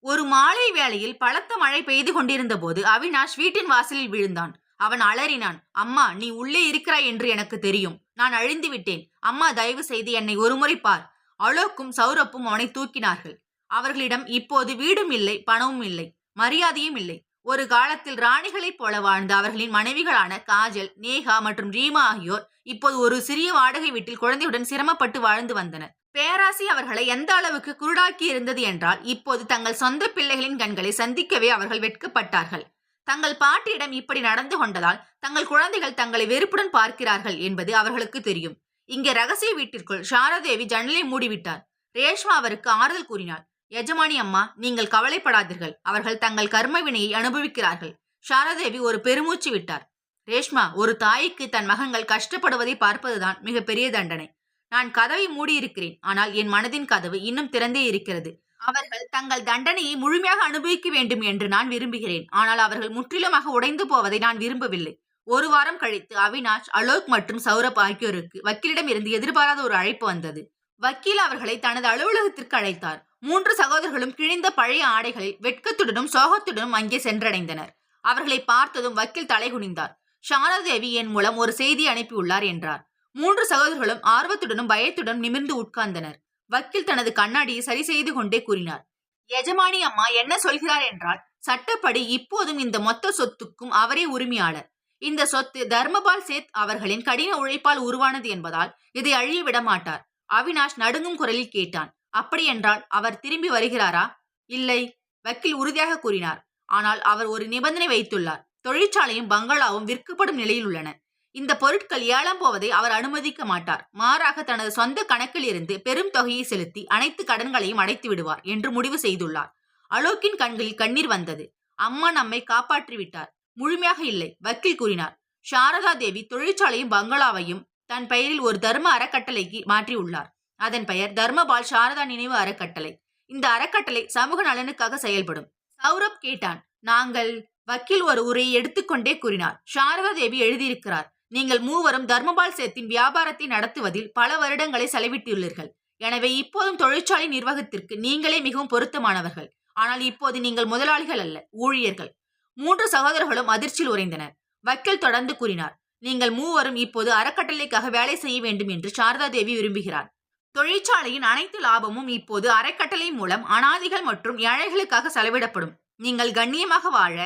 ஒரு மாலை வேளையில் பலத்த மழை பெய்து கொண்டிருந்த போது அவினாஷ் வீட்டின் வாசலில் விழுந்தான். அவன் அலறினான், அம்மா, நீ உள்ளே இருக்கிறாய் என்று எனக்கு தெரியும். நான் அழிந்து விட்டேன். அம்மா, தயவு செய்து என்னை ஒருமுறை பார். அலோக்கும் சௌரப்பும் அவனை தூக்கினார்கள். அவர்களிடம் இப்போது வீடும் இல்லை, பணமும் இல்லை, மரியாதையும் இல்லை. ஒரு காலத்தில் ராணிகளைப் போல வாழ்ந்த அவர்களின் மனைவிகளான காஜல், நேகா மற்றும் ரீமா ஆகியோர் இப்போது ஒரு சிறிய வாடகை வீட்டில் குழந்தையுடன் சிரமப்பட்டு வாழ்ந்து வந்தனர். பேராசி அவர்களை எந்த அளவுக்கு குருடாக்கி இருந்தது என்றால் இப்போது தங்கள் சொந்த பிள்ளைகளின் கண்களை சந்திக்கவே அவர்கள் வெட்கப்பட்டார்கள். தங்கள் பாட்டியிடம் இப்படி நடந்து கொண்டதால் தங்கள் குழந்தைகள் தங்களை வெறுப்புடன் பார்க்கிறார்கள் என்பது அவர்களுக்கு தெரியும். இங்கே ரகசிய வீட்டிற்குள் சாரதேவி ஜன்னலை மூடிவிட்டார். ரேஷ்மா அவருக்கு ஆறுதல் கூறினார். எஜமானி அம்மா, நீங்கள் கவலைப்படாதீர்கள். அவர்கள் தங்கள் கர்ம வினையை அனுபவிக்கிறார்கள். சாரதேவி ஒரு பெருமூச்சு விட்டார். ரேஷ்மா, ஒரு தாய்க்கு தன் மகன்கள் கஷ்டப்படுவதை பார்ப்பதுதான் மிகப்பெரிய தண்டனை. நான் கதவை மூடியிருக்கிறேன். ஆனால் என் மனதின் கதவு இன்னும் திறந்தே இருக்கிறது. அவர்கள் தங்கள் தண்டனையை முழுமையாக அனுபவிக்க வேண்டும் என்று நான் விரும்புகிறேன். ஆனால் அவர்கள் முற்றிலுமாக உடைந்து போவதை நான் விரும்பவில்லை. 1 வாரம் கழித்து அவினாஷ், அலோக் மற்றும் சௌரப் ஆகியோருக்கு வக்கீலிடம் இருந்து எதிர்பாராத ஒரு அழைப்பு வந்தது. வக்கீல் அவர்களை தனது அலுவலகத்திற்கு அழைத்தார். 3 சகோதரர்களும் கிழிந்த பழைய ஆடைகளில் வெட்கத்துடனும் சோகத்துடனும் அங்கே சென்றடைந்தனர். அவர்களை பார்த்ததும் வக்கீல் தலைகுனிந்தார். சாரதேவி என் மூலம் ஒரு செய்தி அனுப்பியுள்ளார் என்றார். 3 சகோதரர்களும் ஆர்வத்துடனும் பயத்துடனும் நிமிர்ந்து உட்கார்ந்தனர். வக்கீல் தனது கண்ணாடியை சரி செய்து கொண்டே கூறினார். எஜமானி அம்மா என்ன சொல்கிறார் என்றால், சட்டப்படி இப்போதும் இந்த மொத்த சொத்துக்கும் அவரே உரிமையாளர். இந்த சொத்து தர்மபால் சேத் அவர்களின் கடின உழைப்பால் உருவானது என்பதால் இதை அழிய விட மாட்டார். அவினாஷ் நடுங்கும் குரலில் கேட்டான். அப்படியென்றால் அவர் திரும்பி வருகிறாரா? இல்லை, வக்கீல் உறுதியாக கூறினார். ஆனால் அவர் ஒரு நிபந்தனை வைத்துள்ளார். தொழிற்சாலையும் பங்களாவும் விற்கப்படும் நிலையில் உள்ளன. இந்த பொருட்கள் ஏலம் போவதை அவர் அனுமதிக்க மாட்டார். மாறாக தனது சொந்த கணக்கில் இருந்து பெரும் தொகையை செலுத்தி அனைத்து கடன்களையும் அடைத்து விடுவார் என்று முடிவு செய்துள்ளார். அலோக்கின் கண்களில் கண்ணீர் வந்தது. அம்மா நம்மை காப்பாற்றிவிட்டார். முழுமையாக இல்லை, வக்கீல் கூறினார். சாரதா தேவி தொழிற்சாலையும் பங்களாவையும் தன் பெயரில் ஒரு தர்ம அறக்கட்டளைக்கு மாற்றியுள்ளார். அதன் பெயர் தர்மபால் சாரதா நினைவு அறக்கட்டளை. இந்த அறக்கட்டளை சமூக நலனுக்காக செயல்படும். சௌரப் கேட்டான். நாங்கள் வக்கீல் ஒரு உரையை எடுத்துக்கொண்டே கூறினார். சாரதா தேவி எழுதியிருக்கிறார். நீங்கள் மூவரும் தர்மபால் சேத்தின் வியாபாரத்தை நடத்துவதில் பல வருடங்களை செலவிட்டுள்ளீர்கள். எனவே இப்போதும் தொழிற்சாலை நிர்வாகத்திற்கு நீங்களே மிகவும் பொருத்தமானவர்கள். ஆனால் இப்போது நீங்கள் முதலாளிகள் அல்ல, ஊழியர்கள். 3 சகோதரர்களும் அதிர்ச்சியில் உறைந்தனர். வக்கீல் தொடர்ந்து கூறினார். நீங்கள் மூவரும் இப்போது அறக்கட்டளைக்காக வேலை செய்ய வேண்டும் என்று சாரதா தேவி விரும்புகிறார். தொழிற்சாலையின் அனைத்து லாபமும் இப்போது அறக்கட்டளை மூலம் அனாதைகள் மற்றும் ஏழைகளுக்காக செலவிடப்படும். நீங்கள் கண்ணியமாக வாழ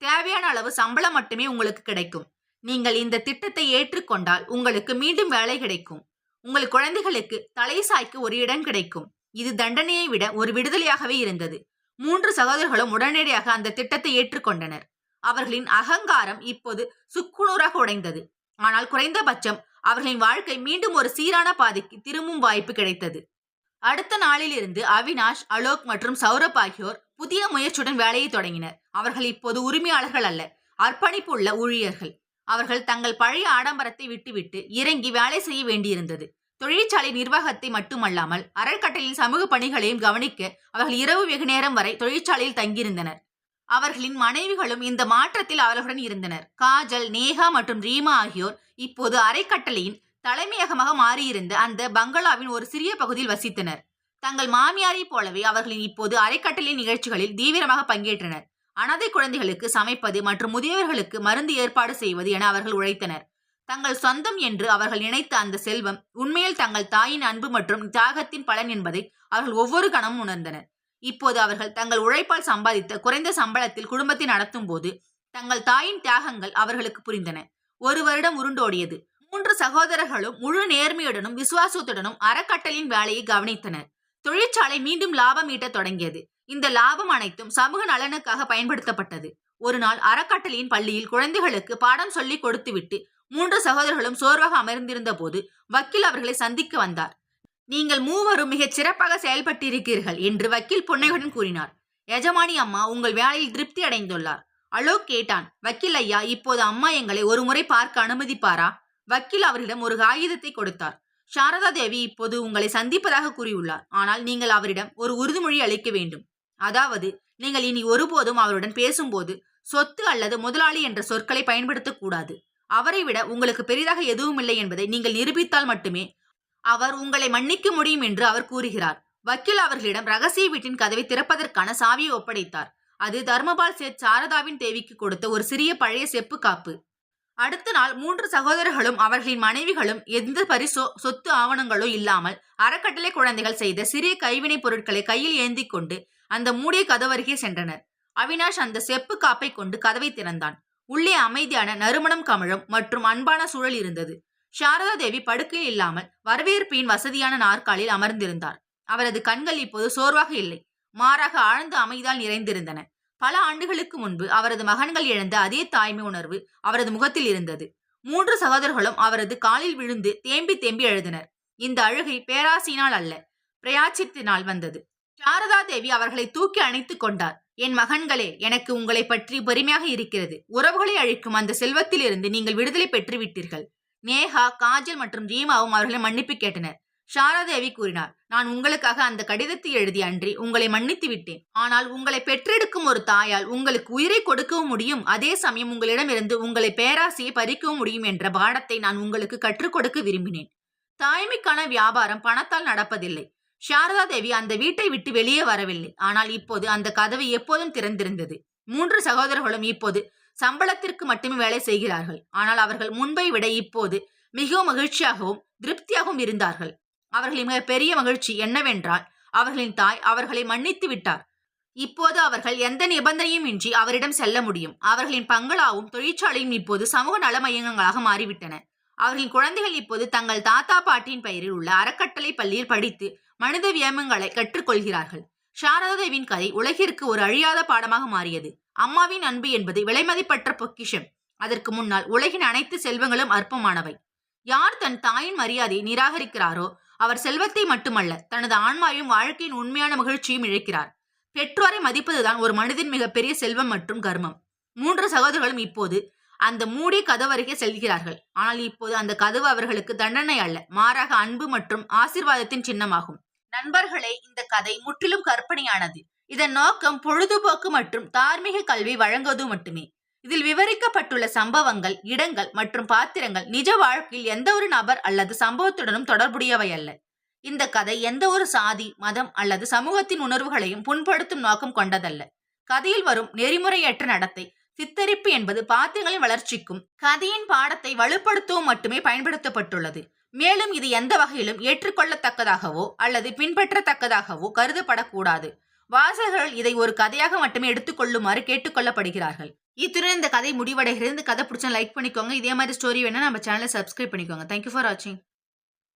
தேவையான அளவு சம்பளம் மட்டுமே உங்களுக்கு கிடைக்கும். நீங்கள் இந்த திட்டத்தை ஏற்றுக்கொண்டால் உங்களுக்கு மீண்டும் வேலை கிடைக்கும். உங்கள் குழந்தைகளுக்கு தலை சாய்க்கு ஒரு இடம் கிடைக்கும். இது தண்டனையை விட ஒரு விடுதலையாகவே இருந்தது. 3 சகோதரர்களும் உடனடியாக அந்த திட்டத்தை ஏற்றுக்கொண்டனர். அவர்களின் அகங்காரம் இப்போது சுக்குநூறாக உடைந்தது. ஆனால் குறைந்தபட்சம் அவர்களின் வாழ்க்கை மீண்டும் ஒரு சீரான பாதைக்கு திரும்பும் வாய்ப்பு கிடைத்தது. அடுத்த நாளிலிருந்து அவினாஷ், அலோக் மற்றும் சௌரப் ஆகியோர் புதிய முயற்சியுடன் வேலையை தொடங்கினர். அவர்கள் இப்போது உரிமையாளர்கள் அல்ல, அர்ப்பணிப்பு உள்ள ஊழியர்கள். அவர்கள் தங்கள் பழைய ஆடம்பரத்தை விட்டுவிட்டு இறங்கி வேலை செய்ய வேண்டியிருந்தது. தொழிற்சாலை நிர்வாகத்தை மட்டுமல்லாமல் அறக்கட்டளையின் சமூக பணிகளையும் கவனிக்க அவர்கள் இரவு வெகு நேரம் வரை தொழிற்சாலையில் தங்கியிருந்தனர். அவர்களின் மனைவிகளும் இந்த மாற்றத்தில் அவர்களுடன் இருந்தனர். காஜல், நேஹா மற்றும் ரீமா ஆகியோர் இப்போது அறக்கட்டளையின் தலைமையகமாக மாறியிருந்த அந்த பங்களாவின் ஒரு சிறிய பகுதியில் வசித்தனர். தங்கள் மாமியாரை போலவே அவர்களின் இப்போது அறக்கட்டளை நிகழ்ச்சிகளில் தீவிரமாக பங்கேற்றனர். அனாதை குழந்தைகளுக்கு சமைப்பது மற்றும் முதியவர்களுக்கு மருந்து ஏற்பாடு செய்வது என அவர்கள் உழைத்தனர். தங்கள் சொந்தம் என்று அவர்கள் நினைத்த அந்த செல்வம் உண்மையில் தங்கள் தாயின் அன்பு மற்றும் தியாகத்தின் பலன் என்பதை அவர்கள் ஒவ்வொரு கணமும் உணர்ந்தனர். இப்போது அவர்கள் தங்கள் உழைப்பால் சம்பாதித்த குறைந்த சம்பளத்தில் குடும்பத்தை நடத்தும் போது தங்கள் தாயின் தியாகங்கள் அவர்களுக்கு புரிந்தன. 1 வருடம் உருண்டோடியது. 3 சகோதரர்களும் முழு நேர்மையுடனும் விசுவாசத்துடனும் அறக்கட்டளையின் வேலையை கவனித்தனர். தொழிற்சாலை மீண்டும் லாபம் ஈட்டத் தொடங்கியது. இந்த லாபம் அனைத்தும் சமூக நலனுக்காக பயன்படுத்தப்பட்டது. ஒரு நாள் அறக்கட்டளையின் பள்ளியில் குழந்தைகளுக்கு பாடம் சொல்லிக் கொடுத்துவிட்டு 3 சகோதரர்களும் சோர்வாக அமர்ந்திருந்த போது வக்கீல் அவர்களை சந்திக்க வந்தார். நீங்கள் மூவரும் மிகச் சிறப்பாக செயல்பட்டிருக்கிறீர்கள் என்று வக்கீல் புன்னையுடன் கூறினார். எஜமானி அம்மா உங்கள் வேலையில் திருப்தி அடைந்துள்ளார். அலோக் கேட்டான். வக்கீல் ஐயா, இப்போது அம்மா எங்களை ஒரு முறை பார்க்க அனுமதிப்பாரா? வக்கீல் அவரிடம் ஒரு காகிதத்தை கொடுத்தார். சாரதா தேவி இப்போது உங்களை சந்திப்பதாக கூறியுள்ளார். ஆனால் நீங்கள் அவரிடம் ஒரு உறுதிமொழி அளிக்க வேண்டும். அதாவது, நீங்கள் இனி ஒருபோதும் அவருடன் பேசும்போது சொத்து அல்லது முதலாளி என்ற சொற்களை பயன்படுத்தக்கூடாது. அவரை விட உங்களுக்கு பெரிதாக எதுவுமில்லை என்பதை நீங்கள் நிரூபித்தால் மட்டுமே அவர் உங்களை மன்னிக்க முடியும் என்று அவர் கூறுகிறார். வக்கீல் அவர்களிடம் ரகசிய வீட்டின் கதவை திறப்பதற்கான சாவியை ஒப்படைத்தார். அது தர்மபால் சேத் சாரதாவின் தேவிக்கு கொடுத்த ஒரு சிறிய பழைய செப்பு காப்பு. அடுத்த நாள் 3 சகோதரர்களும் அவர்களின் மனைவிகளும் எந்த பரிசோ சொத்து ஆவணங்களோ இல்லாமல் அறக்கட்டளை குழந்தைகள் செய்த சிறிய கைவினைப் பொருட்களை கையில் ஏந்தி கொண்டு அந்த மூடிய கதவருகே சென்றனர். அவினாஷ் அந்த செப்பு காப்பை கொண்டு கதவை திறந்தான். உள்ளே அமைதியான நறுமணம் கமழும் மற்றும் அன்பான சூழல் இருந்தது. சாரதா தேவி படுக்கையில் இல்லாமல் வரவேற்பின் வசதியான நாற்காலில் அமர்ந்திருந்தார். அவரது கண்கள் இப்போது சோர்வாக இல்லை, மாறாக ஆழ்ந்த அமைதியால் நிறைந்திருந்தன. பல ஆண்டுகளுக்கு முன்பு அவரது மகன்கள் இழந்த அதே தாய்மை உணர்வு அவரது முகத்தில் இருந்தது. 3 சகோதரர்களும் அவரது காலில் விழுந்து தேம்பி தேம்பி அழுதனர். இந்த அழுகை பேராசினால் அல்ல, பிரயாச்சித்தினால் வந்தது. சாரதா தேவி அவர்களை தூக்கி அணைத்துக் கொண்டார். என் மகன்களே, எனக்கு உங்களை பற்றி பெருமையாக இருக்கிறது. உறவுகளை அழிக்கும் அந்த செல்வத்திலிருந்து நீங்கள் விடுதலை பெற்று விட்டீர்கள். நேஹா, காஜல் மற்றும் ரீமாவும் அவர்களை மன்னிப்பு கேட்டனர். சாரதாதேவி கூறினார். நான் உங்களுக்காக அந்த கடிதத்தை எழுதி அன்றி உங்களை மன்னித்து விட்டேன். ஆனால் உங்களை பெற்றெடுக்கும் ஒரு தாயால் உங்களுக்கு உயிரை கொடுக்கவும் முடியும், அதே சமயம் உங்களிடமிருந்து உங்களை பேராசையை பறிக்கவும் முடியும் என்ற பாடத்தை நான் உங்களுக்கு கற்றுக் கொடுக்க விரும்பினேன். தாய்மைக்கான வியாபாரம் பணத்தால் நடப்பதில்லை. சாரதா தேவி அந்த வீட்டை விட்டு வெளியே வரவில்லை. ஆனால் இப்போது அந்த கதவு எப்போதும் திறந்திருந்தது. 3 சகோதரர்களும் இப்போது சம்பளத்திற்கு மட்டுமே வேலை செய்கிறார்கள். ஆனால் அவர்கள் முன்பை விட இப்போது மிகவும் மகிழ்ச்சியாகவும் திருப்தியாகவும் இருந்தார்கள். அவர்களின் மிக பெரிய மகிழ்ச்சி என்னவென்றால் அவர்களின் தாய் அவர்களை மன்னித்து விட்டார். இப்போது அவர்கள் எந்த நிபந்தனையும் இன்றி அவரிடம் செல்ல முடியும். அவர்களின் பங்களாவும் தொழிற்சாலையும் இப்போது சமூக நல மையங்களாக மாறிவிட்டன. அவர்களின் குழந்தைகள் இப்போது தங்கள் தாத்தா பாட்டியின் பெயரில் உள்ள அறக்கட்டளை பள்ளியில் படித்து மனித வியமங்களை கற்றுக்கொள்கிறார்கள். சாரதாதேவியின் கதை உலகிற்கு ஒரு அழியாத பாடமாக மாறியது. அம்மாவின் அன்பு என்பது விலைமதிப்பற்ற பொக்கிஷம். அதற்கு முன்னால் உலகின் அனைத்து செல்வங்களும் அற்பமானவை. யார் தன் தாயின் மரியாதையை நிராகரிக்கிறாரோ அவர் செல்வத்தை மட்டுமல்ல, தனது ஆன்மாவையும் வாழ்க்கையின் உண்மையான மகிழ்ச்சியும் இழக்கிறார். பெற்றோரை மதிப்பதுதான் ஒரு மனிதன் மிகப்பெரிய செல்வம் மற்றும் கர்மம். 3 சகோதரர்களும் இப்போது அந்த மூடிய கதவருகே செல்கிறார்கள். ஆனால் இப்போது அந்த கதவு அவர்களுக்கு தண்டனை அல்ல, மாறாக அன்பு மற்றும் ஆசீர்வாதத்தின் சின்னமாகும். நண்பர்களே, இந்த கதை முற்றிலும் கற்பனையானது. இதன் நோக்கம் பொழுதுபோக்கு மற்றும் தார்மீக கல்வி வழங்குவது மட்டுமே. இதில் விவரிக்கப்பட்டுள்ள சம்பவங்கள், இடங்கள் மற்றும் பாத்திரங்கள் நிஜ வாழ்க்கையில் எந்த ஒரு நபர் அல்லது சம்பவத்துடனும் தொடர்புடையவை அல்ல. இந்த கதை எந்த ஒரு சாதி, மதம் அல்லது சமூகத்தின் உணர்வுகளையும் புண்படுத்தும் நோக்கம் கொண்டதல்ல. கதையில் வரும் நெறிமுறையற்ற நடத்தை, சித்தரிப்பு என்பது பாத்திரங்களின் வளர்ச்சிக்கும் கதையின் பாடத்தை வலுப்படுத்தவும் மட்டுமே பயன்படுத்தப்பட்டுள்ளது. மேலும் இது எந்த வகையிலும் ஏற்றுக்கொள்ளத்தக்கதாகவோ அல்லது பின்பற்றத்தக்கதாகவோ கருதப்படக்கூடாது. வாசகர்கள் இதை ஒரு கதையாக மட்டுமே எடுத்துக்கொள்ளுமாறு கேட்டுக்கொள்ளப்படுகிறார்கள். இத்துடன் இந்த கதை முடிவடைகிறது. இந்த கதை பிடிச்சா லைக் பண்ணிக்கோங்க. இதே மாதிரி ஸ்டோரி வேணா நம்ம சேனலை சப்ஸ்கிரைப் பண்ணிக்கோங்க. தேங்க்யூ ஃபார் வாட்சிங்.